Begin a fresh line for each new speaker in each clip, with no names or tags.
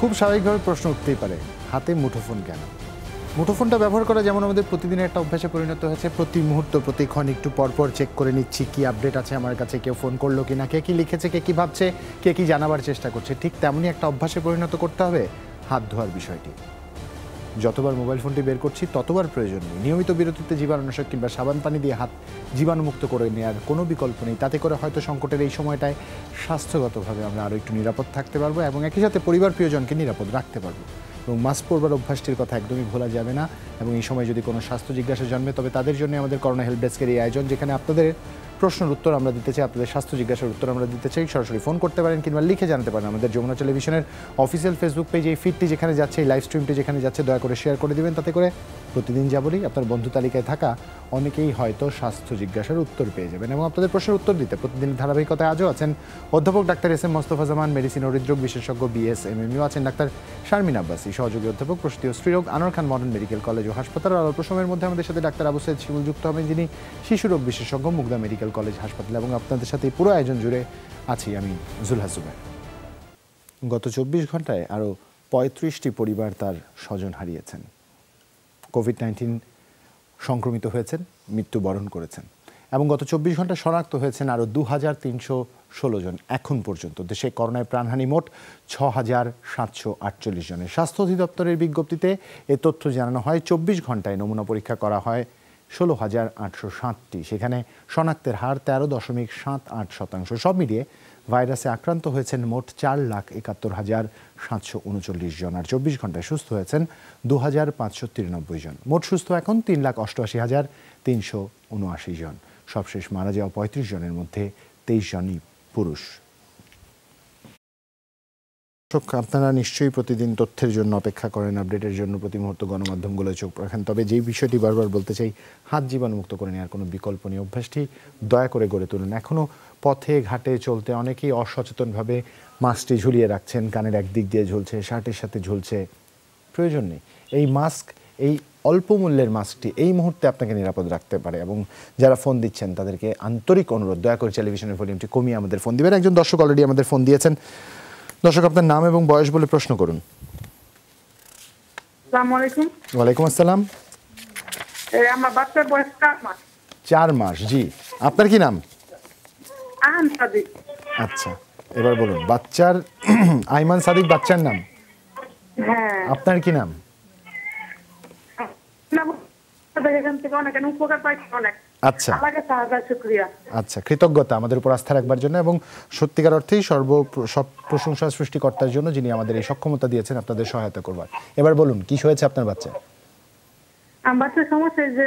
খুব স্বাভাবিকভাবে প্রশ্ন উঠতেই পারে, হাতে মুঠোফোন কেন? মুঠোফোনটা ব্যবহার করা যেমন আমাদের প্রতিদিনের একটা অভ্যাসে পরিণত হয়েছে, প্রতি মুহূর্ত প্রতিক্ষণ একটু পরপর চেক করে নিচ্ছি কি আপডেট আছে আমার কাছে, কেউ ফোন করলো কিনা, কে কি লিখেছে, কে কি ভাবছে, কে কি জানাবার চেষ্টা করছে, ঠিক তেমনই একটা অভ্যাসে পরিণত করতে হবে হাত ধোয়ার বিষয়টি। যতবার মোবাইল ফোনটি বের করছি ততবার প্রয়োজন নেই। নিয়মিত বিরতিতে জীবাণুনাশক কিংবা সাবান পানি দিয়ে হাত জীবাণুমুক্ত করে নেওয়ার কোনো বিকল্প নেই। তাতে করে হয়তো সংকটের এই সময়টায় স্বাস্থ্যগতভাবে আমরা আরও একটু নিরাপদ থাকতে পারবো এবং একই সাথে পরিবার প্রিয়জনকে নিরাপদ রাখতে পারবো। এবং মাস্ক পরবার অভ্যাসটির কথা একদমই ভোলা যাবে না। এবং এই সময় যদি কোনো স্বাস্থ্য জিজ্ঞাসা জন্মে তবে তাদের জন্য আমাদের করোনা হেল্প ডেস্কের এই আয়োজন, যেখানে আপনাদের প্রশ্নের উত্তর আমরা দিতে চাই, আপনাদের স্বাস্থ্য জিজ্ঞাসার উত্তর আমরা দিতে চাই। সরাসরি ফোন করতে পারেন কিংবা লিখে জানাতে পারেন। আমাদের যমুনা টেলিভিশনের অফিসিয়াল ফেসবুক পেজে এই ফিডটি যেখানে যাচ্ছে, এই লাইভ স্ট্রিমটি যেখানে যাচ্ছে, দয়া করে শেয়ার করে দিবেন। তাতে করে প্রতিদিন যা বলি আপনার বন্ধু তালিকায় থাকা অনেকেই হয়তো স্বাস্থ্য জিজ্ঞাসার উত্তর পেয়ে যাবেন। এবং আপনাদের প্রশ্নের উত্তর দিতে প্রতিদিনের ধারাবাহিকতায় আজও আছেন অধ্যাপক ডাক্তার এস এম মোস্তফা জামান, মেডিসিন ও হৃদরোগ বিশেষজ্ঞ BSMMU, আছেন ডাক্তার শারমিন আব্বাসী, সহযোগী অধ্যাপক প্রসূতি ও স্ত্রীরোগ, আনোয়ার খান মডার্ন মেডিকেল কলেজ ও হাসপাতাল। আর অল্প সময়ের মধ্যে আমাদের সাথে ডাক্তার আবু সাইদ শিমুল যুক্ত হবেন, যিনি শিশুরোগ বিশেষজ্ঞ, মুগদা মেডিকেল কলেজ হাসপাতাল। এবং আপনাদের সাথে এই পুরো আয়োজন জুড়ে আছি আমি জুলহাস জুবের। গত 24 ঘন্টায় আরও 35টি পরিবার তার স্বজন হারিয়েছেন, কোভিড-19 সংক্রমিত হয়েছেন, মৃত্যুবরণ করেছেন। এবং গত 24 ঘন্টা শনাক্ত হয়েছেন আরও 2316 জন। এখন পর্যন্ত দেশে করোনায় প্রাণহানি মোট 6748 জনের। স্বাস্থ্য অধিদপ্তরের বিজ্ঞপ্তিতে এ তথ্য জানানো হয়। 24 ঘন্টায় নমুনা পরীক্ষা করা হয় 16,807টি। সেখানে শনাক্তের হার 13.78%। সব মিলিয়ে ভাইরাসে আক্রান্ত হয়েছেন মোট 4,71,739 জন। আর 24 ঘন্টায় সুস্থ হয়েছেন 2,593 জন। মোট সুস্থ এখন 3,88,379 জন। সবশেষ মারা যাওয়া 35 জনের মধ্যে 23 জনই পুরুষ। আপনারা নিশ্চয়ই প্রতিদিন তথ্যের জন্য অপেক্ষা করেন, আপডেটের জন্য প্রতি মুহূর্ত গণমাধ্যমগুলোয় চোখ রাখেন। তবে যেই বিষয়টি বারবার বলতে চাই, হাত জীবাণুমুক্ত করে নেওয়ার কোনো বিকল্প নেই। অভ্যাসটি দয়া করে গড়ে তুলুন। এখনও পথে ঘাটে চলতে অনেকেই অসচেতনভাবে মাস্কটি ঝুলিয়ে রাখছেন, কানের একদিক দিয়ে ঝুলছে, শার্টের সাথে ঝুলছে। প্রয়োজন নেই। এই মাস্ক, এই অল্প মূল্যের মাস্কটি এই মুহূর্তে আপনাকে নিরাপদ রাখতে পারে। এবং যারা ফোন দিচ্ছেন তাদেরকে আন্তরিক অনুরোধ, দয়া করে টেলিভিশনের ভলিউমটি কমিয়ে আমাদের ফোন দিবেন। একজন দর্শক অলরেডি আমাদের ফোন দিয়েছেন। দর্শক, আপনার নাম এবং বয়স বলে প্রশ্ন করুন।
আসসালামু আলাইকুম।
ওয়ালাইকুম আসসালাম।
আমার বাচ্চার বয়স 4 মাস।
4 মাস, জি। আপনার কি নাম?
আহান সাদিক।
আচ্ছা, এবার বলুন, বাচ্চার আইমান সাদিক বাচ্চার নাম?
হ্যাঁ।
আপনার কি নাম?
এখান থেকে অনেক উপকার পাইছি, অনেক।
আচ্ছা
শুকরিয়া।
আচ্ছা, কৃতজ্ঞতা আমাদের উপর আস্থা রাখবার জন্য এবং সত্যিকার অর্থেই সব প্রশংসা সৃষ্টিকর্তার জন্য, যিনি আমাদের এই সক্ষমতা দিয়েছেন আপনাদের সহায়তা করবার। এবার বলুন, কি হয়েছে আপনার বাচ্চা?
আমার বাচ্চার সমস্যা যে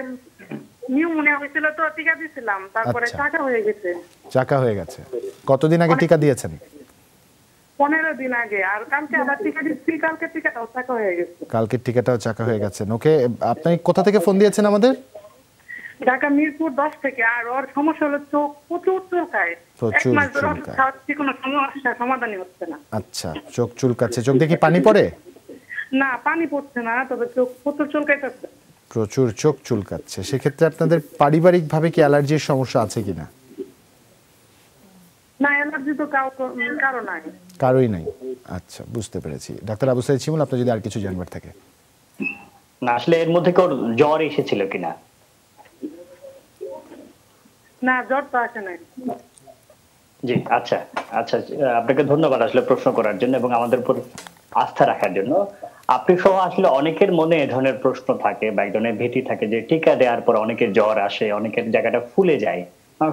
নিউমোনিয়া হয়েছিল, তো টিকা দিয়েছিলাম, তারপরে চাকা হয়ে গেছে।
চাকা হয়ে গেছে। কতদিন আগে টিকা দিয়েছেন?
15 দিন আগে। আর কালকে আবার টিকা দিচ্ছি, কালকে টিকাটাও চাকা হয়ে গেছে।
কালকের টিকাটাও চাকা হয়ে গেছে। ওকে, আপনি কোথা থেকে ফোন দিয়েছেন আমাদের?
ঢাকা মিরপুর 10 থেকে। আর ওর সমস্যা হলো চোখ প্রচুর চুলকায়।
প্রচুর চুলকায়।
কোনো সমস্যা সমাধানই হচ্ছে না।
আচ্ছা, চোখ চুলকাচ্ছে। চোখ দেখি পানি পড়ে?
না, পানি পড়ছে না, তবে চোখ প্রচুর চুলকাইতেছে।
প্রচুর চোখ চুলকাচ্ছে। সেক্ষেত্রে আপনাদের পারিবারিকভাবে কি অ্যালার্জির সমস্যা আছে কিনা?
না, অ্যালার্জি তো কারো নাই।
কারোই নাই। আচ্ছা, বুঝতে পেরেছি। ডাক্তার আবু সাইদ শিমুল, আপনার যদি আর কিছু জানবার থাকে।
না, আসলে এর মধ্যে কোন জ্বর এসেছিল কিনা?
না, জ্বর তো আসে নাই।
জি, আচ্ছা আচ্ছা, আপনাকে ধন্যবাদ আসলে প্রশ্ন করার জন্য এবং আমাদের উপর আস্থা রাখার জন্য। আপনি সহ আসলে অনেকের মনে এ ধরনের প্রশ্ন থাকে বা এক ধরনের ভীতি থাকে যে টিকা দেওয়ার পর অনেকের জ্বর আসে, অনেকের জায়গাটা ফুলে যায়।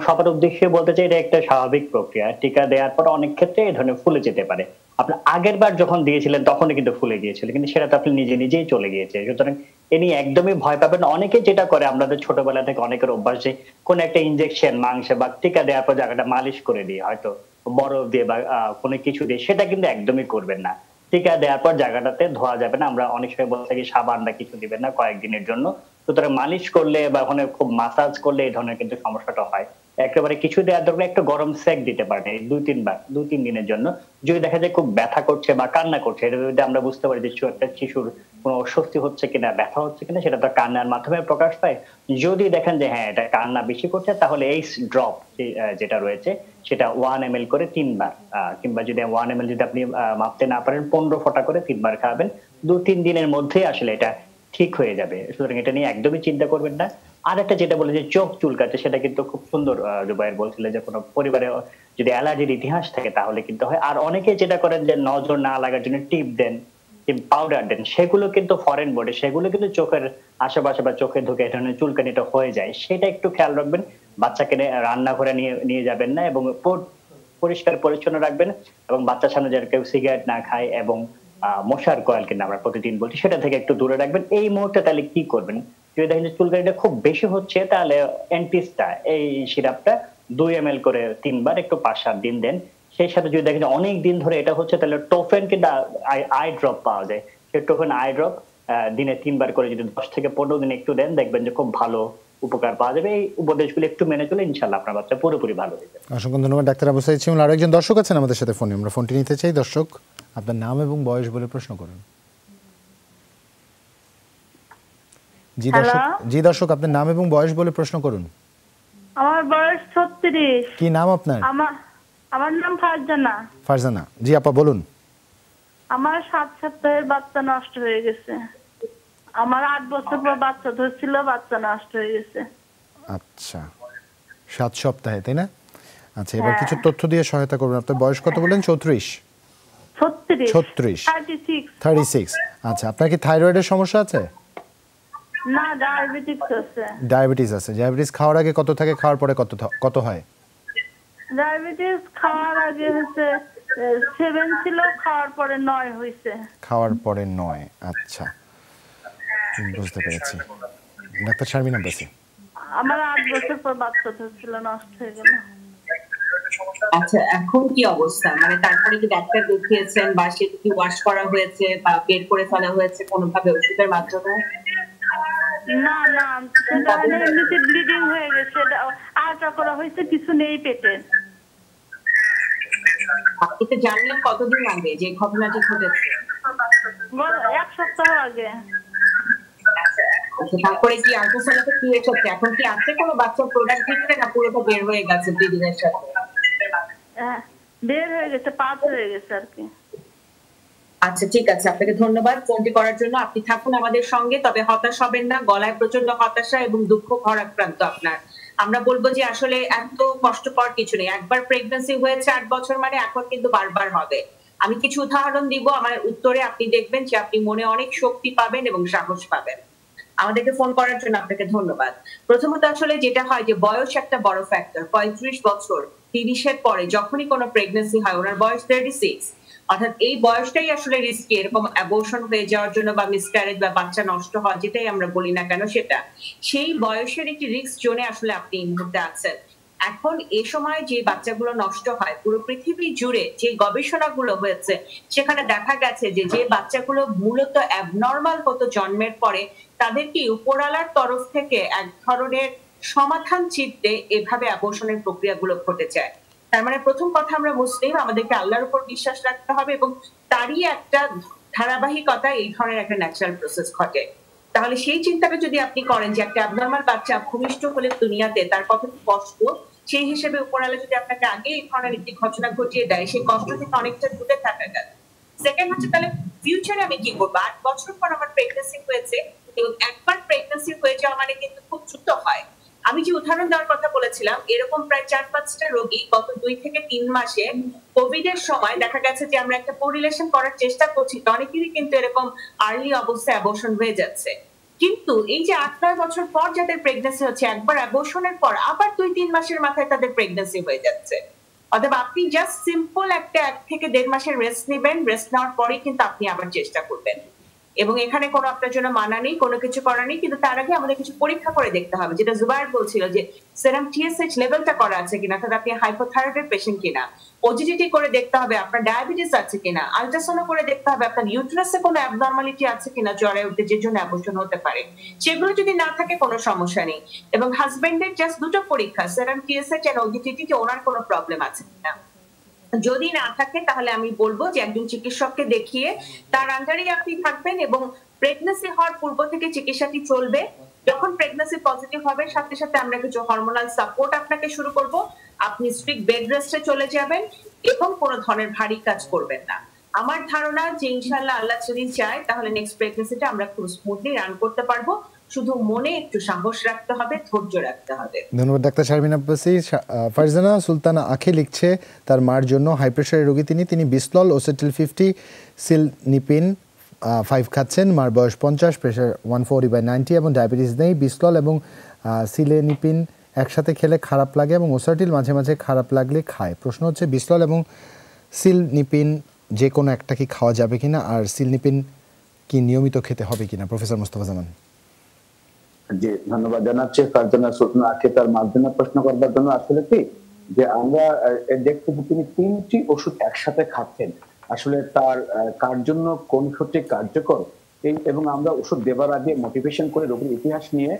সবার উদ্দেশ্যে বলতে চাই, এটা একটা স্বাভাবিক প্রক্রিয়া। টিকা দেওয়ার পর অনেক ক্ষেত্রে এই ধরনের ফুলে যেতে পারে। আপনি আগের বার যখন দিয়েছিলেন তখনই কিন্তু ফুলে গিয়েছিল, কিন্তু সেটা তো আপনি নিজেই চলে গিয়েছে। সুতরাং এ নিয়ে একদমই ভয় পাবেন না। অনেকে যেটা করে, আমাদের ছোটবেলা থেকে অনেকের অভ্যাস, যে কোন একটা ইনজেকশন মাংসে বা টিকা দেওয়ার পর জায়গাটা মালিশ করে দিয়ে, হয়তো বরফ দিয়ে বা কোনো কিছু দিয়ে, সেটা কিন্তু একদমই করবেন না। টিকা দেওয়ার পর জায়গাটাতে ধোয়া যাবে না। আমরা অনেক সময় বলে থাকি সাবান বা কিছু দিবেন না কয়েকদিনের জন্য। সুতরাং মালিশ করলে বা ওখানে খুব মাসাজ করলে এই ধরনের কিন্তু সমস্যাটা হয়। একেবারে কিছু দেওয়ার দরকার, একটা গরম সেক দিতে পারেন এই 2-3 দিনের জন্য। যদি দেখা যায় খুব ব্যথা করছে বা কান্না করছে, এটা যদি আমরা বুঝতে পারি যে একটা শিশুর কোনো অস্বস্তি হচ্ছে কিনা, ব্যথা হচ্ছে কিনা, সেটা তো কান্নার মাধ্যমে প্রকাশ পায়। যদি দেখেন যে হ্যাঁ এটা কান্না বেশি করছে, তাহলে এই ড্রপ যেটা রয়েছে সেটা 1 ml করে 3 বার, কিংবা যদি 1 ml যদি আপনি মাপতে না পারেন 15 ফোঁটা করে 3 বার খাবেন। 2-3 দিনের মধ্যে আসলে এটা ঠিক হয়ে যাবে। সুতরাং এটা নিয়ে একদমই চিন্তা করবেন না। আর একটা যেটা বলে যে চোখ চুলকাচ্ছে, সেটা কিন্তু খুব সুন্দর জুবায়ের বলছিলেন যে কোনো পরিবারে যদি অ্যালার্জির ইতিহাস থাকে তাহলে কিন্তু হয়। আর অনেকে যেটা করেন যে নজর না লাগার জন্য টিপ দেন, পাউডার দেন, সেগুলো কিন্তু ফরেন বডি, সেগুলো কিন্তু চোখের আশেপাশে বা চোখে ঢুকে এই ধরনের চুলকানিটা হয়ে যায়। সেটা একটু খেয়াল রাখবেন। বাচ্চাকে রান্নাঘরে নিয়ে যাবেন না, এবং পরিষ্কার পরিচ্ছন্ন রাখবেন, এবং বাচ্চার সামনে যেন কেউ সিগারেট না খায়, এবং মশার কয়েল কিনা আমরা প্রতিদিন বলছি সেটা থেকে একটু দূরে রাখবেন। এই মুহূর্তে তাহলে কি করবেন, যদি দেখেন যে চুলকানিটা খুব বেশি হচ্ছে, তাহলে অ্যান্টিস্টা এই সিরাপটা 2 ml করে 3 বার একটু 5-7 দিন দেন। সেই সাথে যদি দেখেন যে অনেক দিন ধরে এটা হচ্ছে, তাহলে টোফেন কিংবা আই ড্রপ পাওয়া যায়, সেই টোফেন আই ড্রপ দিনে 3 বার করে যদি 10 থেকে 15 দিন একটু দেন, দেখবেন যে খুব ভালো উপকার পাওয়া যাবে। এই উপদেশগুলো একটু মেনে চলে ইনশাআল্লাহ আপনার বাচ্চা পুরোপুরি ভালো হয়ে যাবে।
অসংখ্য ধন্যবাদ ডাক্তার আবু সাঈদ শিমুল। আরো একজন দর্শক আছেন আমাদের সাথে ফোনে, আমরা ফোনটি নিতে চাই। দর্শক, আপনার নাম এবং বয়স বলে প্রশ্ন করুন। জি দর্শক, আপনার নাম এবং বয়স বলে প্রশ্ন করুন।
আমার বয়স 36।
কি নাম আপনার?
আমার নাম ফারজানা।
ফারজানা, জি আপা বলুন।
আমার 7 সপ্তাহের বাচ্চা নষ্ট হয়ে গেছে। আমার 8 বছর পর বাচ্চা ধরছিল, বাচ্চা নষ্ট হয়ে গেছে।
আচ্ছা, 7 সপ্তাহে, তাই না? আচ্ছা, এবার কিছু তথ্য দিয়ে সহায়তা করবেন। আপনার বয়স কত বলেন? 36। 36। আচ্ছা, আপনার কি থাইরয়েডের সমস্যা আছে?
না, ডায়াবেটিস আছে।
ডায়াবেটিস আছে। ডায়াবেটিস খাওয়ার আগে কত থাকে, খাওয়ার পরে কত হয়?
ডায়াবেটিস খাওয়ার আগে হচ্ছে 7 ছিল, খাওয়ার পরে 9 হইছে।
খাওয়ার পরে 9। আচ্ছা, বুঝতে পেরেছি। ডাক্তার শারমিন আব্বাসী।
আমার 8 বছর পর বাচ্চা ধরছিল, নষ্ট হয়ে গেল।
আচ্ছা, এখন কি অবস্থা? মানে তারপরে কি ডাক্তার দেখিয়েছেন, বা সেটা কি ওয়াশ করা হয়েছে বা বের করে ফেলা হয়েছে কোনোভাবে ওষুধের মাধ্যমে?
না, সেটা এমনিতে ব্লিডিং হয়ে গেছে, আলট্রা করা হয়েছে, কিছু নেই পেটে।
আপনি তো জানলেন কতদিন আগে যে ঘটনাটি ঘটেছে?
1 সপ্তাহ আগে।
তারপরে কি আল্ট্রাসাউন্ডে কি হয়েছে? এখন কি আছে কোনো বাচ্চার প্রোডাক্ট ভিতরে, না পুরোটা বের হয়ে গেছে ব্লিডিং এর সাথে?
বের হয়ে গেছে, পাস হয়ে গেছে আর কি।
আচ্ছা, ঠিক আছে, আপনাকে ধন্যবাদ ফোনটি করার জন্য। আপনি থাকুন আমাদের সঙ্গে, তবে হতাশ হবেন না। গলায় প্রচন্ড হতাশা এবং দুঃখ ভারাক্রান্ত আপনার। আমরা বলবো যে আসলে এত কষ্টকর কিছু নেই। একবার প্রেগন্যান্সি হয়েছে 8 বছর, মানে এখন কিন্তু বারবার হবে। আমি কিছু উদাহরণ দিব আমার উত্তরে, আপনি দেখবেন যে আপনি মনে অনেক শক্তি পাবেন এবং সাহস পাবেন। আমাদেরকে ফোন করার জন্য আপনাকে ধন্যবাদ। প্রথমত আসলে যেটা হয় যে বয়স একটা বড় ফ্যাক্টর। 35 বছর, 30-এর পরে যখনই কোনো প্রেগন্যান্সি হয়, ওনার বয়স 36, অর্থাৎ এই বয়সটাই আসলে রিস্কি এরকম অ্যাবর্শন হয়ে যাওয়ার জন্য, বা মিসক্যারেজ বা বাচ্চা নষ্ট হওয়া, যেটাই আমরা বলি না কেন, সেটা সেই বয়সের একটি রিস্ক জোনে আসলে আপনি এই মুহূর্তে আছেন। এখন এই সময় যে বাচ্চাগুলো নষ্ট হয়, পুরো পৃথিবী জুড়ে যে গবেষণাগুলো হয়েছে, সেখানে দেখা গেছে যে যে বাচ্চাগুলো মূলত অ্যাবনর্মাল হতো জন্মের পরে, তাদেরকে উপরওয়ালার তরফ থেকে এক ধরনের সমাধান চিনতে এভাবে অ্যাবর্শনের প্রক্রিয়াগুলো ঘটে যায়। তার মানে প্রথম কথা, আমরা মুসলিম, আমাদেরকে আল্লাহর উপর বিশ্বাস রাখতে হবে, এবং তারই একটা ধারাবাহিকতা এই ধরনের একটা ন্যাচারাল প্রসেস ঘটে। তাহলে সেই চিন্তাটা যদি আপনি করেন যে একটা অ্যাবনর্মাল বাচ্চা ভূমিষ্ঠ হলে দুনিয়াতে তার কত কষ্ট, সেই হিসেবে উপরওয়ালা যদি আপনাকে আগে এই ধরনের একটি ঘটনা ঘটিয়ে দেয়, সেই কষ্ট থেকে অনেকটা দূরে থাকা গেল। সেকেন্ড হচ্ছে, তাহলে ফিউচারে আমি কি করবো? 8 বছর পর আমার প্রেগন্যান্সি হয়েছে, এবং একবার প্রেগন্যান্সি হয়ে যাওয়া মানে কিন্তু খুব দ্রুত হয়। আমি যে উদাহরণ দেওয়ার কথা বলেছিলাম, এরকম প্রায় 4-5টা রোগী গত 2 থেকে 3 মাসে কোভিড এর সময় দেখা গেছে যে আমরা একটা কোরিলেশন করার চেষ্টা করছি, অনেকেরই কিন্তু এরকম আর্লি অবস্থায় অ্যাবর্শন হয়ে যাচ্ছে। কিন্তু এই যে 8-9 বছর পর যাদের প্রেগন্যান্সি হচ্ছে, একবার অ্যাবর্শনের পর আবার 2-3 মাসের মাথায় তাদের প্রেগন্যান্সি হয়ে যাচ্ছে। অথবা আপনি জাস্ট সিম্পল একটা 1 থেকে 1.5 মাসের রেস্ট নেবেন, রেস্ট নেওয়ার পরেই কিন্তু আপনি আবার চেষ্টা করবেন। এবং এখানে কোনো আপনার জন্য মানা নেই, কোনো কিছু করা নেই, কিন্তু তার আগে আমাদের কিছু পরীক্ষা করে দেখতে হবে, যেটা জুবায়ের বলছিল যে সেরাম টিএসএইচ লেভেলটা করা আছে কিনা, অর্থাৎ আপনি হাইপোথাইরয়েডের পেশেন্ট কিনা, ওজিডিটি করে দেখতে হবে আপনার ডায়াবেটিস আছে কিনা, আলট্রাসাউন্ড করে দেখতে হবে আপনার ইউটেরাসে কোনো অ্যাবনরমালিটি আছে কিনা জরায়ুতে যে জন্য অ্যাবর্শন হতে পারে, সেগুলো যদি না থাকে কোনো সমস্যা নেই। এবং হাজবেন্ডের জাস্ট দুটো পরীক্ষা, সেরাম টিএসএইচ আর ওজিডিটি, যে ওনার কোনো প্রবলেম আছে কিনা। যদি না থাকে তাহলে আমি বলবো যে একজন চিকিৎসককে দেখিয়ে তার আন্ডারেই আপনি থাকবেন, এবং প্রেগন্যান্সি হওয়ার পূর্ব থেকে চিকিৎসাটি চলবে। যখন প্রেগন্যান্সি পজিটিভ হবে সাথে সাথে আমরা কিছু হরমোনাল সাপোর্ট আপনাকে শুরু করব, আপনি স্ট্রিক্ট বেড রেস্টে চলে যাবেন এবং কোনো ধরনের ভারী কাজ করবেন না। আমার ধারণা যে ইনশাআল্লাহ আল্লাহ যদি চায় তাহলে নেক্সট প্রেগন্যান্সিটা আমরা খুব স্মুথলি রান করতে পারবো। শুধু মনে একটু সাহস রাখতে হবে, ধৈর্য রাখতে হবে।
ধন্যবাদ ডাক্তার শারমিন আব্বাসী। ফারজানা সুলতানা আখি লিখছে তার মার জন্য হাই প্রেশারের রোগী, তিনি বিসলল, ওসেটিল 50, সিলনিপিন 5 খাচ্ছেন। মার বয়স 50, প্রেশার 140/90 এবং ডায়াবেটিস নেই। বিসলল এবং সিলেনিপিন একসাথে খেলে খারাপ লাগে এবং ওসাটিল মাঝে মাঝে খারাপ লাগলে খায়। প্রশ্ন হচ্ছে বিসলল এবং সিলনিপিন যে কোনো একটা কি খাওয়া যাবে কিনা, আর সিলনিপিন কি নিয়মিত খেতে হবে কিনা? প্রফেসর মোস্তফা জামান।
জি, ধন্যবাদ জানাচ্ছি ফারজানা সুলতানা আখি তার মাধ্যমে প্রশ্ন করবার জন্য। আসলে কি যে আমরা দেখতে তিনি 3টি ওষুধ একসাথে খাচ্ছেন, আসলে তার কার জন্য কোন ওষুধটি কার্যকর এবং আমরা ওষুধ দেবার আগে মোটিভেশন করে রোগীর ইতিহাস নিয়ে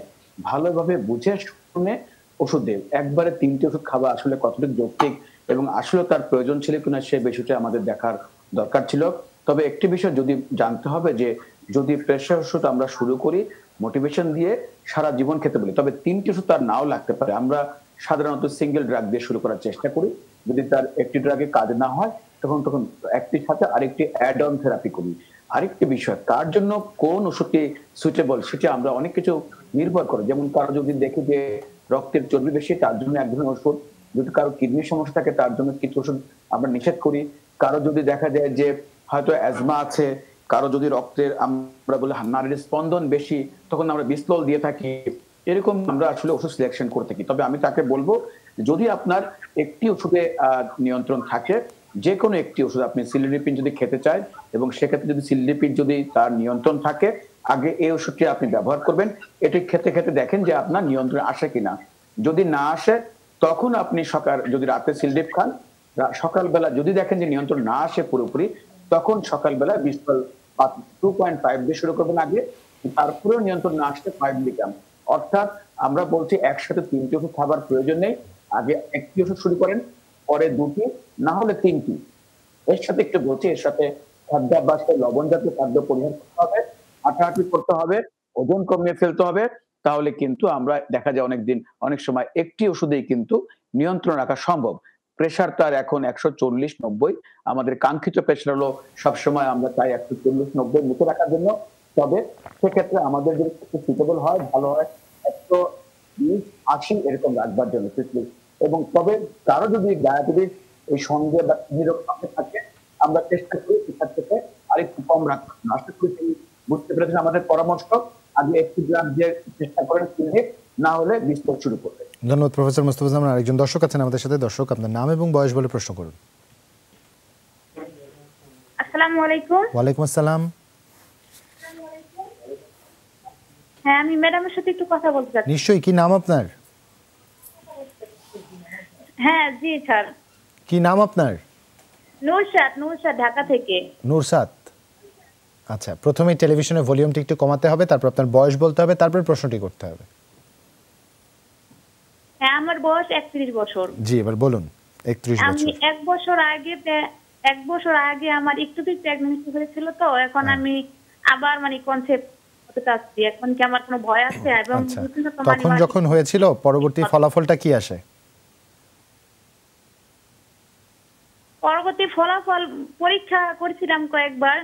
ভালোভাবে বুঝে শুনে ওষুধ দেব। একবারে 3টি ওষুধ খাওয়া আসলে কতটুকু যৌক্তিক এবং আসলে তার প্রয়োজন ছিল কিনা সেই বিষয়টা আমাদের দেখার দরকার ছিল। তবে একটি বিষয় যদি জানতে হবে যে যদি প্রেশার ওষুধ আমরা শুরু করি মোটিভেশন দিয়ে সারা জীবন খেতে বলি, তবে 3টি ওষুধ তার নাও লাগতে পারে। আমরা সাধারণত সিঙ্গেল ড্রাগ দিয়ে শুরু করার চেষ্টা করি, যদি তার একটি ড্রাগে কাজ না হয় তখন একটির সাথে আরেকটি অ্যাড অন থেরাপি করি। আরেকটি বিষয়, কার জন্য কোন ওষুধটি সুইটেবল সেটা আমরা অনেক কিছু নির্ভর করে। যেমন কারো যদি দেখি যে রক্তের চর্বি বেশি, তার জন্য এক ধরনের ওষুধ, যদি কারো কিডনির সমস্যা থাকে তার জন্য কিছু ওষুধ আমরা নিষেধ করি। কারো যদি দেখা যায় যে হয়তো অ্যাজমা আছে, কারো যদি রক্তের আমরা বলি নাড়ির স্পন্দন বেশি, তখন আমরা বিসলল দিয়ে থাকি। এরকম আমরা আসলে ওষুধ সিলেকশন করে থাকি। তবে আমি তাকে বলবো যদি আপনার একটি ওষুধে নিয়ন্ত্রণ থাকে, যে কোনো একটি ওষুধ আপনি সিলিডিপিন যদি খেতে চান এবং সেক্ষেত্রে যদি সিলিডিপিন যদি তার নিয়ন্ত্রণ থাকে, আগে এই ওষুধটি আপনি ব্যবহার করবেন। এটি খেতে খেতে দেখেন যে আপনার নিয়ন্ত্রণ আসে কিনা। যদি না আসে তখন আপনি যদি রাতে সিলিডিপ খান, সকালবেলা যদি দেখেন যে নিয়ন্ত্রণ না আসে পুরোপুরি, তখন সকালবেলা বিসলল 2.5 দিয়ে শুরু করবেন আগে, তারপরেও নিয়ন্ত্রণ না আসলে 5 মিলিগ্রাম। অর্থাৎ আমরা বলছি একসাথে 3টি ওষুধ খাবার প্রয়োজন নেই, আগে একটি ওষুধ শুরু করেন, পরে 2টি, না হলে 3টি। এর সাথে একটু বলছি, এর সাথে খাদ্যাভ্যাসে লবণ জাতীয় খাদ্য পরিহার করতে হবে, হাঁটাহাঁটি করতে হবে, ওজন কমিয়ে ফেলতে হবে। তাহলে কিন্তু আমরা দেখা যায় অনেক সময় একটি ওষুধেই কিন্তু নিয়ন্ত্রণ রাখা সম্ভব। প্রেশার তার এখন 140/90, আমাদের কাঙ্ক্ষিত প্রেশার হলো সবসময় আমরা চাই 140/90 নিচে রাখার জন্য। তবে সেক্ষেত্রে আমাদের যদি সুইটেবল হয়, ভালো হয় 180 এরকম রাখবার জন্য। এবং তবে কারো যদি ডায়াবেটিস এই সঙ্গে বা কিডনি রোগ থাকে, আমরা চেষ্টা করি সেখান থেকে আরেকটু কম রাখতে। আশা করি তিনি বুঝতে পেরেছেন আমাদের পরামর্শ। আগে একটু ড্রাগ দিয়ে চেষ্টা করেন, না হলে বিস্তার শুরু করবে।
ধন্যবাদ প্রফেসর মোস্তফা জামান। আরেকজন দর্শক আছেন আমাদের সাথে। দর্শক, আপনার নাম এবং বয়স বলে প্রশ্ন করুন।
আসসালামু আলাইকুম।
ওয়ালাইকুম আসসালাম।
হ্যাঁ, আমি ম্যাডামের সাথে একটু কথা বলতে চাই।
নিশ্চয়ই, কি নাম আপনার?
হ্যাঁ জি স্যার।
কি নাম আপনার?
নুরসাদ, ঢাকা থেকে।
নুরসাদ, আচ্ছা। প্রথমে টেলিভিশনের ভলিউমটি একটু কমাতে হবে, তারপর আপনার বয়স বলতে হবে, তারপর প্রশ্নটি করতে হবে।
হ্যাঁ, আমার বয়স 31 বছর।
জি, এবার বলুন। 31 বছর।
আমি 1 বছর আগে আমার একটু প্রেগন্যান্সি হয়েছিল, তো এখন আমি আবার কনসেপ্ট হতে চাচ্ছি। এখন কি আমার কোনো ভয় আছে? এবং
তখন যখন হয়েছিল পরবর্তী ফলাফলটা কি আসে?
পরবর্তী ফলাফল পরীক্ষা করেছিলাম কয়েকবার,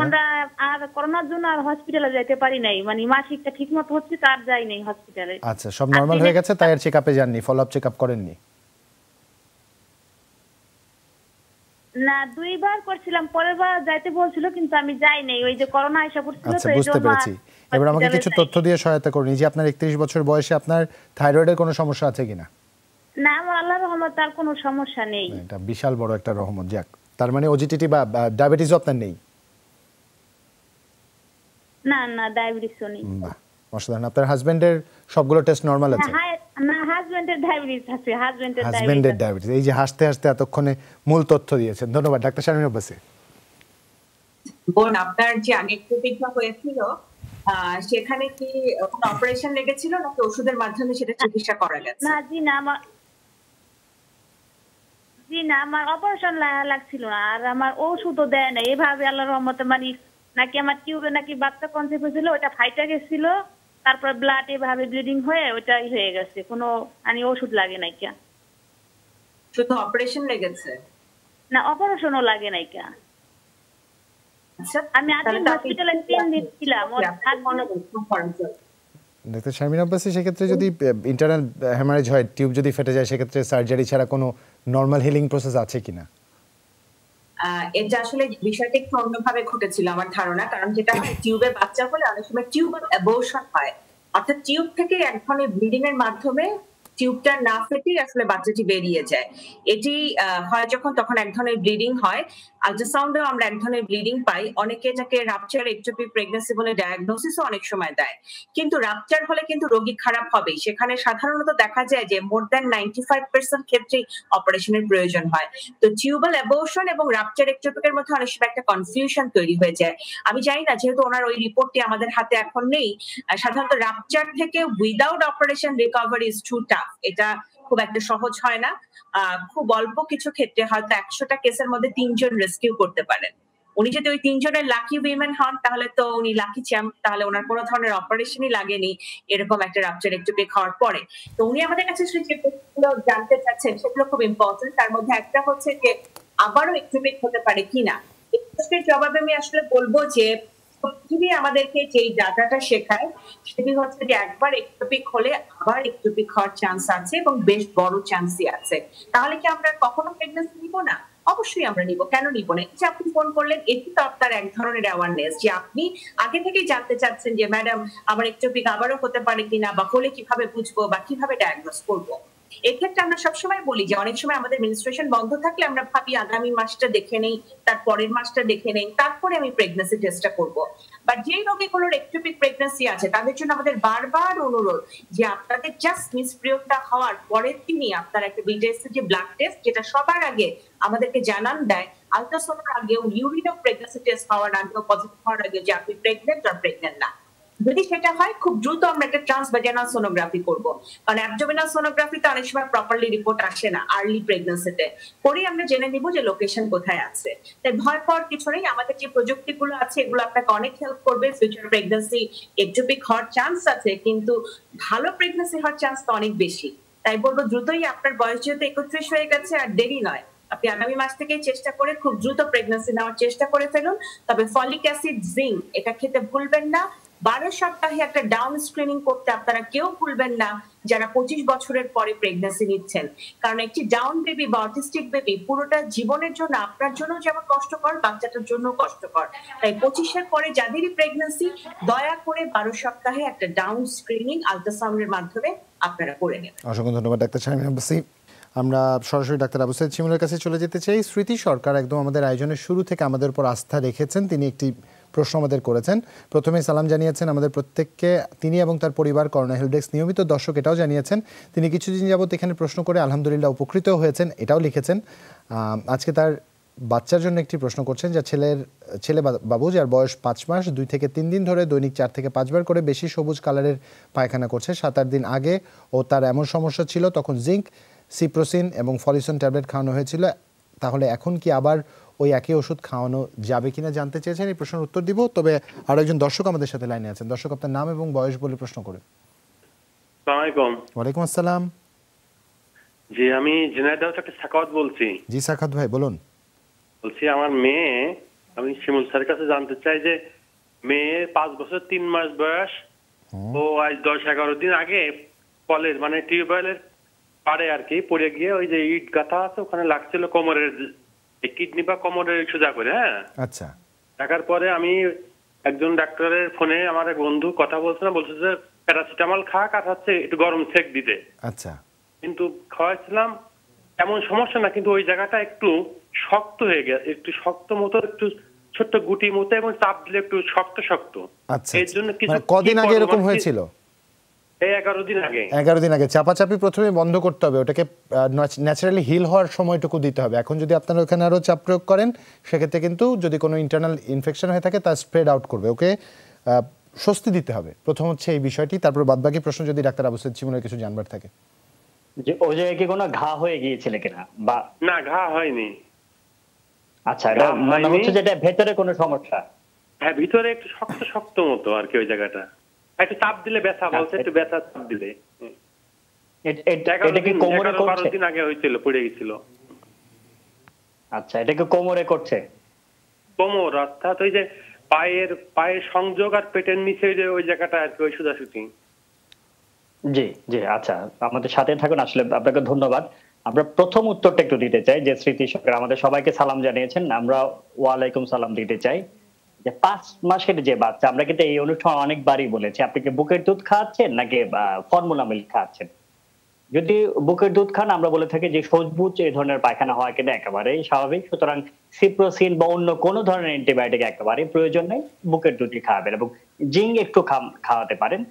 আমরা আর করোনার জন্য আর হসপিটালে যেতে পারি নাই। মাসিকটা ঠিক মতো হচ্ছে, তার যাই নাই হসপিটালে।
আচ্ছা, সব নরমাল হয়ে গেছে, তাই আর চেকআপে যাননি, ফলোআপ চেকআপ করেননি?
না, 2 বার করছিলাম, পরের বার যাইতে বলছিল কিন্তু আমি যাই নাই, ওই যে করোনা এসে পড়ছিল।
আচ্ছা, বুঝতে পেরেছি। এবার আমাকে কিছু তথ্য দিয়ে সহায়তা করুন। যে আপনার 31 বছর বয়সে আপনার থাইরয়েডের কোনো সমস্যা আছে কিনা?
না, আমার আল্লাহর রহমত তার কোনো সমস্যা নেই।
এটা বিশাল বড় একটা রহমত। যাক, তার মানে ওজিটিটি বা ডায়াবেটিসও আপনার নেই?
না না ডায়াবেটিসও নেই।
বাহ, অসাধারণ। আপনার হাজবেন্ডের সবগুলো টেস্ট নরমাল আছে?
না হাজবেন্ডের ডায়াবেটিস আছে, হাজবেন্ডের
ডায়াবেটিস। এই যে হাসতে হাসতে এতক্ষণে মূল তথ্য দিয়েছেন, ধন্যবাদ ডাক্তার শারমিন আব্বাসী।
বোন, আপনার যে আগে চিকিৎসা হয়েছিল সেখানে কি কোনো অপারেশন লেগেছিল নাকি ওষুধের মাধ্যমে সেটা চিকিৎসা করা গেছে?
না জি না, আমার অপারেশন লাগছিল না, আর আমার ওষুধও দেয় না এভাবে আল্লাহর রহমতে, মানে নাকি আমার টিউবে নাকি বাচ্চা কনসেপ্ট হয়েছিল, ওটা ফাইটা গেছিল, তারপর ব্লাড এভাবে ব্লিডিং হয়ে ওটাই হয়ে গেছে, কোনো মানে ওষুধ লাগে নাই কে।
শুধু অপারেশন লেগেছে?
না অপারেশনও লাগে নাই কে।
আচ্ছা,
আমি আজকে হসপিটালে 3 দিন ছিলাম।
ডাক্তার শারমিন আব্বাসী, সেক্ষেত্রে যদি ইন্টারনাল হ্যামারেজ হয়, টিউব যদি ফেটে যায়, সেক্ষেত্রে সার্জারি ছাড়া কোনো নর্মাল হিলিং প্রসেস আছে কিনা?
এটা আসলে বিষয়টা একটু অন্যভাবে ঘটেছিল আমার ধারণা, কারণ যেটা হয় টিউবে বাচ্চা হলে অনেক সময় টিউব অ্যাবর্শন হয়, অর্থাৎ টিউব থেকে এক ধরনের ব্লিডিং এর মাধ্যমে টিউবটা না ফেটে আসলে বাচ্চাটি বেরিয়ে যায়। এটি হয় যখন তখন এক ধরনের ব্লিডিং হয়। আল্ট্রাসাউন্ডেও আমরা এক ধরনের ব্লিডিং পাই। অনেকে এটাকে রাপচার একটোপিক প্রেগন্যান্সি বলে ডায়াগনোসিসও অনেক সময় দেয়। কিন্তু রাপচার হলে কিন্তু রোগী খারাপ হবেই। সেখানে সাধারণত দেখা যায় যে মোর দ্যান 95% ক্ষেত্রেই অপারেশনের প্রয়োজন হয়। তো টিউবাল অ্যাবর্শন এবং রাপচার একটোপিকের মধ্যে অনেক সময় একটা কনফিউশন তৈরি হয়ে যায়। আমি জানি না, যেহেতু ওনার ওই রিপোর্টটি আমাদের হাতে এখন নেই, সাধারণত রাপচার থেকে without operation recovery is too tough. এটা খুব একটা সহজ হয় না। খুব অল্প কিছু ক্ষেত্রে হয়তো 100টা কেসের মধ্যে 3 জন রেস্কিউ করতে পারেন। উনি যদি ওই 3 জনের লাকি উইমেন হন তাহলে তো উনি লাকি চ্যাম্প, তাহলে ওনার কোনো ধরনের অপারেশনই লাগেনি এরকম একটা রাপচার একটোপিক হওয়ার পরে। তো উনি আমাদের কাছে যে প্রশ্নগুলো জানতে চাচ্ছেন সেগুলো খুব ইম্পর্টেন্ট। তার মধ্যে একটা হচ্ছে যে আবারও একটোপিক হতে পারে কিনা। এই প্রশ্নের জবাবে আমি আসলে বলবো যে পৃথিবী আমাদেরকে যেই ডাটাটা শেখায় সেটি হচ্ছে যে একবার একটোপিক হলে আবার একটোপিক হওয়ার চান্স আছে এবং বেশ বড় চান্সই আছে। তাহলে কি আমরা কখনো প্রেগন্যান্সি নিব না? অবশ্যই আমরা নিব, কেন নিব না? যে আপনি ফোন করলেন, এটি তো আপনার এক ধরনের অ্যাওয়ারনেস যে আপনি আগে থেকেই জানতে চাচ্ছেন যে ম্যাডাম আমার একটোপিক আবারও হতে পারে কিনা, বা হলে কিভাবে বুঝবো বা কিভাবে ডায়াগনোস করবো। এক্ষেত্রে আমরা সবসময় বলি যে অনেক সময় আমাদের মেনস্ট্রুয়েশন বন্ধ থাকলে আমরা ভাবি আগামী মাসটা দেখে নেই, তার পরের মাসটা দেখে নেই, তারপরে আমি প্রেগন্যান্সি টেস্টটা করবো। বাট যেই রোগীগুলোর একটোপিক প্রেগন্যান্সি আছে তাদের জন্য আমাদের বারবার অনুরোধ যে আপনাদের জাস্ট মিসপিরিয়ডটা হওয়ার পরের দিনই আপনার একটা বিটিএসসি যে ব্লাড টেস্ট, যেটা সবার আগে আমাদেরকে জানান দেয় আলট্রাসাউন্ডের আগেও, ইউরিনও প্রেগন্যান্সি টেস্ট হওয়ার আগেও, পজিটিভ হওয়ার আগে, যে আপনি প্রেগনেন্ট আর প্রেগনেন্ট না। যদি সেটা হয় খুব দ্রুত আমরা একটা ট্রান্সভাজাইনাল সোনোগ্রাফি করব, কারণ অ্যাবডোমিনাল সোনোগ্রাফিতে অনেক সময় প্রপারলি রিপোর্ট আসে না আর্লি প্রেগন্যান্সিতে। পরে আমরা জেনে নিব যে লোকেশন কোথায় আছে। তাই ভয় পাওয়ার কিছু নেই, আমাদের যে প্রযুক্তিগুলো আছে এগুলো আপনাকে অনেক হেল্প করবে। ফিউচার প্রেগন্যান্সি একটোপিক হওয়ার চান্স আছে, কিন্তু ভালো প্রেগন্যান্সি হওয়ার চান্স তো অনেক বেশি। তাই বলবো দ্রুতই, আপনার বয়স যেহেতু 31 হয়ে গেছে, আর দেরি নয়, আপনি আগামী মাস থেকে চেষ্টা করে খুব দ্রুত প্রেগন্যান্সি নেওয়ার চেষ্টা করে ফেলুন। তবে ফলিক অ্যাসিড, জিঙ্ক এটা খেতে ভুলবেন না। 12 সপ্তাহে একটা ডাউন স্ক্রিনিং করতে আপনারা কেউ ভুলবেন না যারা 25 বছরের পরে প্রেগন্যান্সি নিচ্ছেন, কারণ একটি ডাউন বেবি বা অটিস্টিক বেবি পুরোটা জীবনের জন্য আপনার জন্য যেমন কষ্টকর, বাচ্চাটার জন্য কষ্টকর। তাই 25-এর পরে যাদেরই প্রেগন্যান্সি, দয়া করে 12 সপ্তাহে একটা ডাউন স্ক্রিনিং আল্ট্রাসাউন্ডের মাধ্যমে আপনারা করে নেন।
অসংখ্য ধন্যবাদ ডাক্তার শারমিন আব্বাসী। আমরা সরাসরি ডাক্তার আবু সাঈদ শিমুলের কাছে চলে যেতে চাই। স্মৃতি সরকার একদম আমাদের আয়োজনের শুরু থেকে আমাদের উপর আস্থা রেখেছেন। তিনি একটি প্রশ্ন আমাদের করেছেন। প্রথমে সালাম জানিয়েছেন আমাদের প্রত্যেককে। তিনি এবং তার পরিবার করোনা হেল্প ডেস্ক নিয়মিত দর্শক, এটাও জানিয়েছেন। তিনি কিছুদিন যাবত এখানে প্রশ্ন করে আলহামদুলিল্লাহ উপকৃত হয়েছেন, এটাও লিখেছেন। আজকে তার বাচ্চার জন্য একটি প্রশ্ন করছেন, যা ছেলে বাবু, যার বয়স 5 মাস, 2 থেকে 3 দিন ধরে দৈনিক 4 থেকে 5 বার করে বেশি সবুজ কালারের পায়খানা করছে। 7-8 দিন আগে ও তার এমন সমস্যা ছিল, তখন জিঙ্ক, সিপ্রোসিন এবং ফলিসন ট্যাবলেট খাওয়ানো হয়েছিল। তাহলে এখন কি আবার ওই একই ওষুধ খাওয়ানো যাবে কিনা জানতে চেয়েছেন। এই প্রশ্নের উত্তর দিব, তবে আরো একজন দর্শক আমাদের সাথে লাইনে আছেন। দর্শক, আপনার নাম এবং বয়স বলে প্রশ্ন করুন।
আসসালামু আলাইকুম।
ওয়ালাইকুম আসসালাম।
জি, আমি ঝিনাইদহ থেকে সাখাওয়াত বলছি।
জি সাখাওয়াত ভাই বলুন।
বলছি আমার মেয়ে, আমি শিমুল স্যারের কাছে জানতে চাই যে মেয়ের 5 বছর 3 মাস বয়স, ও আজ 10-11 দিন আগে কলের মানে টিউবওয়েলের পাড়ে আর কি পড়ে গিয়ে ওই যে ইট গাঁথা আছে ওখানে লাগছিল কোমরের কিডনি বা কোমরের সোজা করে। হ্যাঁ,
আচ্ছা।
দেখার পরে আমি একজন ডাক্তারের ফোনে আমার এক বন্ধু কথা বলছে যে প্যারাসিটামল খাক আর হচ্ছে একটু গরম সেক দিতে।
আচ্ছা।
কিন্তু খাওয়াইছিলাম, এমন সমস্যা না, কিন্তু ওই জায়গাটা একটু শক্ত হয়ে গেছে, একটু শক্ত মতো একটু ছোট্ট গুটি মতো এবং চাপ দিলে একটু শক্ত শক্ত।
আচ্ছা,
এর জন্য কিছু
মানে কদিন আগে এরকম হয়েছিল?
এই 11 দিন আগে।
11 দিন আগে চাপাচাপি প্রথমে বন্ধ করতে হবে, ওটাকে ন্যাচারালি হিল হওয়ার সময়টুকু দিতে হবে। এখন যদি আপনারা ওখানে আরও চাপ প্রয়োগ করেন সেক্ষেত্রে কিন্তু যদি কোনো ইন্টারনাল ইনফেকশন হয়ে থাকে তা স্প্রেড আউট করবে, ওকে স্বস্তি দিতে হবে। প্রথম হচ্ছে এই বিষয়টি, তারপর বাদবাকি প্রশ্ন যদি ডাক্তার আবু সাঈদ শিমুলের কিছু জানবার থাকে।
যে ওই জায়গায় কি কোনো ঘা হয়ে গিয়েছিল কিনা বা
না, ঘা হয়নি।
আচ্ছা, এটা মনে হচ্ছে যে এটা ভেতরে কোনো সমস্যা।
হ্যাঁ, ভিতরে একটু শক্ত শক্ত মতো আর কি ওই জায়গাটা, একটু চাপ দিলে ব্যথা, বলছে একটু ব্যথা চাপ দিলে।
এটা কি কোমরে করছে?
12 দিন আগে হয়েছিল, পড়ে গেছিল।
আচ্ছা, এটা কি কোমরে করছে?
কোমর অর্থাৎ ওই যে পায়ের সংযোগ আর পেটের নিচে যে ওই জায়গাটা আর কি, ওই সোজাসুজি।
জি জি, আচ্ছা, আমাদের সাথে থাকুন। আসলে আপনাকে ধন্যবাদ। আমরা প্রথম উত্তরটা একটু দিতে চাই যে স্মৃতি সরকার আমাদের সবাইকে সালাম জানিয়েছেন, আমরা ওয়ালাইকুম সালাম দিতে চাই। যে 5 মাসের যে বাচ্চা, আমরা কিন্তু এই অনুষ্ঠান অনেকবারই বলেছি, আপনি কি বুকের দুধ খাওয়াচ্ছেন নাকি ফর্মুলা মিল্ক খাওয়াচ্ছেন? যদি বুকের দুধ খান, আমরা বলে থাকি যে সবুজ এই ধরনের পায়খানা হওয়া কিন্তু একেবারেই স্বাভাবিক। সুতরাং সিপ্রোসিন বা অন্য কোনো ধরনের অ্যান্টিবায়োটিক একেবারে প্রয়োজন নেই, বুকের দুধই খাওয়াবেন এবং জিঙ্ক একটু খাওয়াতে পারেন।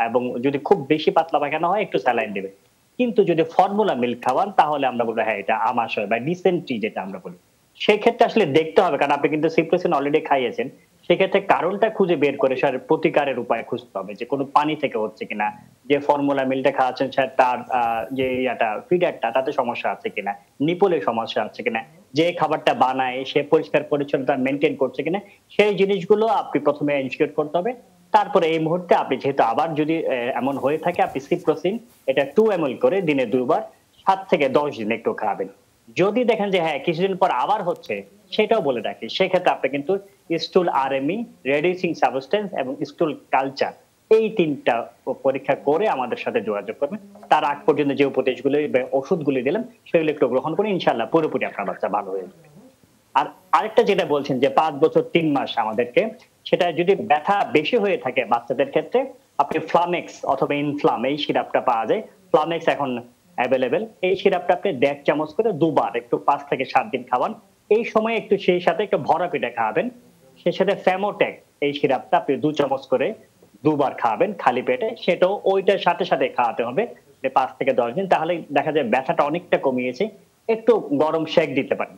এবং যদি খুব বেশি পাতলা পায়খানা হয় একটু স্যালাইন দেবেন। কিন্তু যদি ফর্মুলা মিল্ক খাওয়ান তাহলে আমরা বলবো হ্যাঁ এটা আমাশয় বা ডিসেন্ট্রি যেটা আমরা বলি, সেক্ষেত্রে আসলে দেখতে হবে, কারণ আপনি কিন্তু সিপ্রোসিন অলরেডি খাইয়েছেন। সেক্ষেত্রে কারণটা খুঁজে বের করে স্যার প্রতিকারের উপায় খুঁজতে হবে, যে কোনো পানি থেকে হচ্ছে কিনা, যে ফর্মুলা মিলটা খাওয়াচ্ছেন স্যার তার যে ফিডারটা তাতে সমস্যা আছে কিনা, নিপলে সমস্যা আছে কিনা, যে খাবারটা বানায় সে পরিষ্কার পরিচ্ছন্নতা মেনটেন করছে কিনা, সেই জিনিসগুলো আপনি প্রথমে ইনশিওর করতে হবে। তারপরে এই মুহূর্তে আপনি যেহেতু আবার যদি এমন হয়ে থাকে, আপনি সিপ্রোসিন এটা 2 ml করে দিনে 2 বার 7 থেকে 10 দিন একটু খাবেন। যদি দেখেন যে হ্যাঁ কিছুদিন পর আবার হচ্ছে, সেটাও বলে রাখি, সেক্ষেত্রে আপনি কিন্তু স্টুল আরএমই, রেডিউসিং সাবস্টেন্স এবং স্টুল কালচার এই 3টা পরীক্ষা করে আমাদের সাথে যোগাযোগ করবেন। তার আগ পর্যন্ত যে উপদেশগুলো ওষুধগুলি দিলাম সেগুলো একটু গ্রহণ করে ইনশাআল্লাহ পুরোপুরি আপনার বাচ্চা ভালো হয়ে যাবে। আর আরেকটা যেটা বলছেন যে 5 বছর 3 মাস আমাদেরকে, সেটা যদি ব্যথা বেশি হয়ে থাকে বাচ্চাদের ক্ষেত্রে, আপনি ফ্লামেক্স অথবা ইনফ্লাম এই সিরাপটা পাওয়া যায়, ফ্লামেক্স এখন অ্যাভেলেবেল। এই সিরাপটা আপনি 1.5 চামচ করে 2 বার একটু 5 থেকে 7 দিন খাওয়ান। এই সময় একটু সেই সাথে একটু ভরা পেটে খাওয়াবেন। সেই সাথে ফ্যামোটেক এই সিরাপটা আপনি 2 চামচ করে 2 বার খাওয়াবেন খালি পেটে, সেটাও ওইটার সাথে সাথে খাওয়াতে হবে 5 থেকে 10 দিন। তাহলে দেখা যায় ব্যথাটা অনেকটা কমিয়েছে। একটু গরম শেক দিতে পারেন।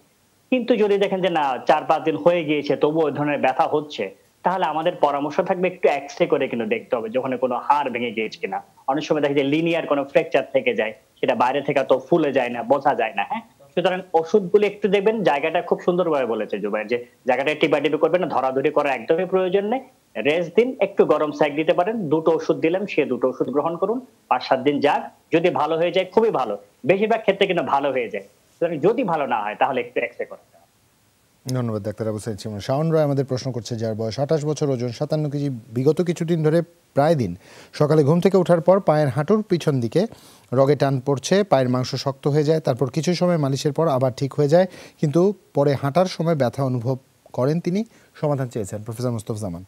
কিন্তু যদি দেখেন যে না 4-5 দিন হয়ে গিয়েছে তবু ওই ধরনের ব্যথা হচ্ছে, তাহলে আমাদের পরামর্শ থাকবে একটু এক্সরে করে কিন্তু দেখতে হবে যখন কোনো হাড় ভেঙে গিয়েছে কিনা। অনেক সময় দেখা যায় লিনিয়ার কোনো ফ্র্যাকচার থেকে যায়, সেটা বাইরে থেকে তো ফুলে যায় না, বোঝা যায় না। হ্যাঁ, সুতরাং ওষুধগুলো একটু দেখবেন। জায়গাটা খুব সুন্দরভাবে বলেছে জুবাইর, যে জায়গাটা টিপাটিপি করবেন না, ধরাধরি করার একদমই প্রয়োজন নেই। রেস্ট দিন, একটু গরম সেক দিতে পারেন। 2টো ওষুধ দিলাম, সে 2টো ওষুধ গ্রহণ করুন, 5-7 দিন যাক। যদি ভালো হয়ে যায় খুবই ভালো, বেশিরভাগ ক্ষেত্রে কিন্তু ভালো হয়ে যায়। সুতরাং যদি ভালো না হয় তাহলে একটু এক্সরে করতে হবে।
ধন্যবাদ ডাক্তার আবু সাঈদ শিমুল। শাওন রায় আমাদের প্রশ্ন করছে, যার বয়স 28 বছর, ওজন 57 কেজি, বিগত কিছুদিন ধরে প্রায় দিন সকালে ঘুম থেকে ওঠার পর পায়ের হাঁটুর পিছন দিকে রগে টান পড়ছে, পায়ের মাংস শক্ত হয়ে যায়, তারপর কিছু সময় মালিশের পর আবার ঠিক হয়ে যায়, কিন্তু পরে হাঁটার সময় ব্যথা অনুভব করেন তিনি। সমাধান চেয়েছেন প্রফেসর মুস্তফা জামান।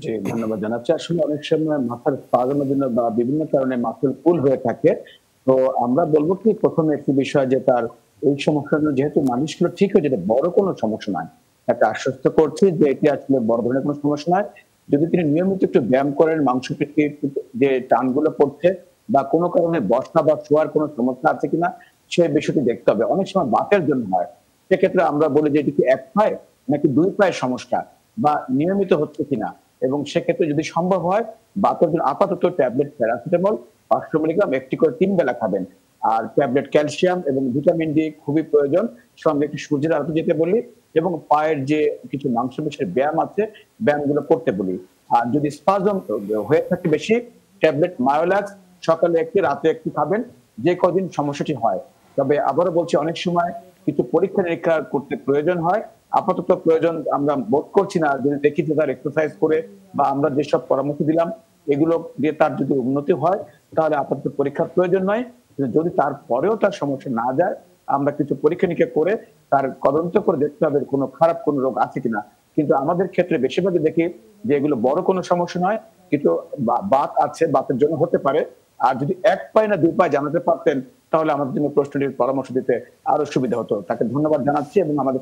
জি, ধন্যবাদ জানাচ্ছি। আসলে অনেক সময় মাথার স্পাজমের জন্য বা বিভিন্ন কারণে মাসল পুল হয়ে থাকে। তো আমরা বলবো কি প্রথমে একটি বিষয় যে তার এই সমস্যাগুলো যেহেতু মানুষগুলো ঠিক হয়ে যেতে বড় কোনো সমস্যা নয়, তাকে আশ্বস্ত করছি যে এটি আসলে বড় ধরনের কোনো সমস্যা নয়। যদি তিনি নিয়মিত একটু ব্যায়াম করেন, মাংসপেশির যে টানগুলো পড়ছে বা কোনো কারণে বসা বা শোয়ার কোনো সমস্যা আছে কিনা সেই বিষয়টি দেখতে হবে। অনেক সময় বাতের জন্য হয়, সেক্ষেত্রে আমরা বলি যে এটি কি 1 পায়ে নাকি 2 পায়ের সমস্যা বা নিয়মিত হচ্ছে কিনা, এবং সেক্ষেত্রে যদি সম্ভব হয় বাতের জন্য আপাতত ট্যাবলেট প্যারাসিটামল 500 মিলিগ্রাম একটি করে 3 বেলা খাবেন। আর ট্যাবলেট ক্যালসিয়াম এবং ভিটামিন ডি খুবই প্রয়োজন, সঙ্গে একটু সূর্যের আলো যেতে বলি এবং পায়ের যে কিছু মাংসপেশির ব্যায়াম আছে ব্যায়ামগুলো করতে বলি। আর যদি স্পাজম হয়ে থাকে বেশি, ট্যাবলেট মায়োলাক্স সকালে একটি রাতে একটি খাবেন যে কদিন সমস্যাটি হয়। তবে আবারও বলছি অনেক সময় কিছু পরীক্ষা নিরীক্ষা করতে প্রয়োজন হয়, আপাতত প্রয়োজন আমরা বোধ করছি না। যদি দেখি যে তার এক্সারসাইজ করে বা আমরা যেসব পরামর্শ দিলাম এগুলো দিয়ে তার যদি উন্নতি হয় তাহলে আপাতত পরীক্ষার প্রয়োজন নয়। যদি তারপরেও তার সমস্যা না যায় আমরা কিছু পরীক্ষা নিরীক্ষা করে তার তদন্ত করে দেখতে হবে কোনো খারাপ কোনো রোগ আছে কিনা। কিন্তু আমাদের ক্ষেত্রে বেশিরভাগই দেখি যে এগুলো বড় কোনো সমস্যা নয়, কিন্তু বাত আছে, বাতের জন্য হতে পারে। আর যদি 1 পায়ে না 2 পায়ে জানাতে পারতেন তাহলে আমাদের জন্য প্রশ্নটির পরামর্শ দিতে আরো সুবিধা হতো। তাকে ধন্যবাদ জানাচ্ছি এবং আমাদের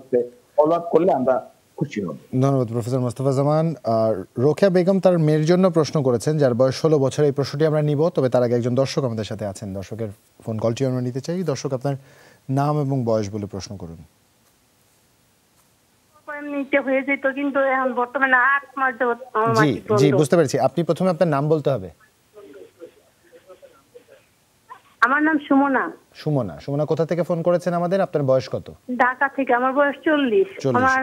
ফলো আপ করলে আমরা খুশি হব।
ধন্যবাদ প্রফেসর মোস্তফা জামান। রোকেয়া বেগম তার মেয়ের জন্য প্রশ্ন করেছেন, যার বয়স 16 বছর। এই প্রশ্নটি আমরা নিব, তবে তার আগে একজন দর্শক আমাদের সাথে আছেন। দর্শকের ফোন কলটি আমরা নিতে চাই। দর্শক, আপনার নাম এবং বয়স বলে প্রশ্ন করুন।
নিতে হয়ে যেত, কিন্তু এখন বর্তমানে 8 মাস যাবত আমার
জি
মাসিক বন্ধ।
জি, বুঝতে পেরেছি। আপনি প্রথমে আপনার নাম বলতে হবে।
আমার নাম সুমনা।
সুমনা। সুমনা কোথা থেকে ফোন করেছেন আমাদের? আপনার বয়স কত?
ঢাকা থেকে। আমার বয়স 40।
40
আমার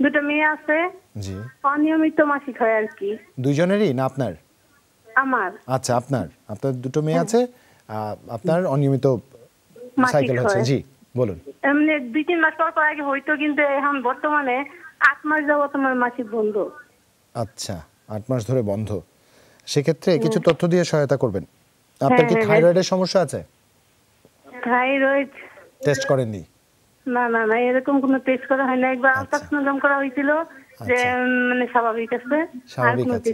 দুটো মেয়ে আছে।
জি।
অনিয়মিত মাসিক হয় আর কি।
দুইজনেরই না আপনার?
আমার।
আচ্ছা, আপনার দুটো মেয়ে আছে, আপনার অনিয়মিত সাইকেল হচ্ছে। জি বলুন।
এমনি 2-3 মাস পর আগে হইতো, কিন্তু এখন বর্তমানে 8 মাস যাবত আমার মাসিক বন্ধ।
আচ্ছা, 8 মাস ধরে বন্ধ। সেক্ষেত্রে কিছু তথ্য দিয়ে সহায়তা করবেন। আপনার কি থাইরয়েডের সমস্যা আছে?
থাইরয়েড
টেস্ট করেননি?
না না না, এরকম কোনো টেস্ট করা হয় না। একবার আলট্রাসাউন্ড করা হয়েছিল, যে মানে স্বাভাবিক আছে।
স্বাভাবিক আছে।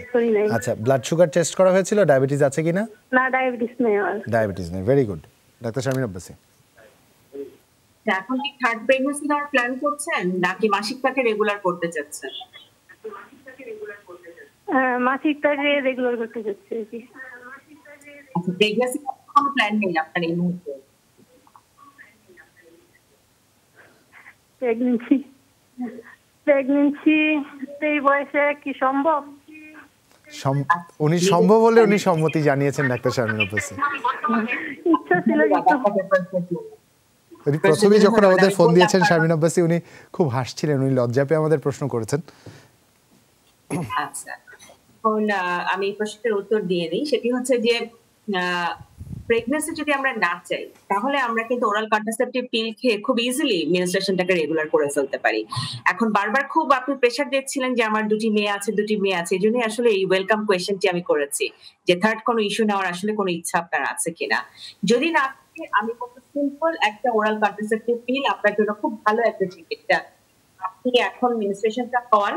আচ্ছা, ব্লাড সুগার টেস্ট করা হয়েছিল? ডায়াবেটিস আছে কিনা?
না, ডায়াবেটিস নেই আমার।
ডায়াবেটিস নেই। Very good. Doctor Sharmin Abbasi,
এখন কি থার্ড প্রেগন্যান্সি নেওয়ার প্ল্যান করছেন নাকি মাসিকটাকে রেগুলার করতে চাচ্ছেন?
মাসিকটাকে রেগুলার করতে চাচ্ছি আর কি।
আচ্ছা, প্রেগন্যান্সি কোনো প্ল্যান নেই আপনার এই মুহূর্তে?
প্রেগন্যান্সি এই বয়সে কি সম্ভব?
উনি সম্ভব হলে উনি সম্মতি জানিয়েছেন ডাক্তার শারমিন আব্বাসী।
ইচ্ছা ছিল
উনি প্রথমেই যখন আমাদের ফোন দিয়েছেন শারমিন আব্বাসী, উনি খুব হাসছিলেন, উনি লজ্জা পেয়ে আমাদের প্রশ্ন করেছেন।
আচ্ছা, এখন আমি এই প্রশ্নের উত্তর দিয়ে দিই। সেটি হচ্ছে যে প্রেগন্যান্সি যদি আমরা না চাই, তাহলে আমরা কিন্তু ওরাল কন্ট্রাসেপটিভ পিল খেয়ে খুব ইজিলি মেনস্ট্রুয়েশনটাকে রেগুলার করে ফেলতে পারি। এখন বারবার খুব আপনি প্রেসার দিচ্ছিলেন যে আমার দুটি মেয়ে আছে। এই জন্যই আসলে এই ওয়েলকাম কোয়েশ্চেনটি আমি করেছি, যে থার্ড কোনো ইস্যু নেওয়ার আসলে কোনো ইচ্ছা আপনার আছে কিনা। যদি না থাকে, আমি খুব সিম্পল একটা ওরাল কন্ট্রাসেপটিভ পিল আপনার জন্য খুব ভালো একটা ট্রিটমেন্ট। আপনি এখন মেনস্ট্রুয়েশনটা পান,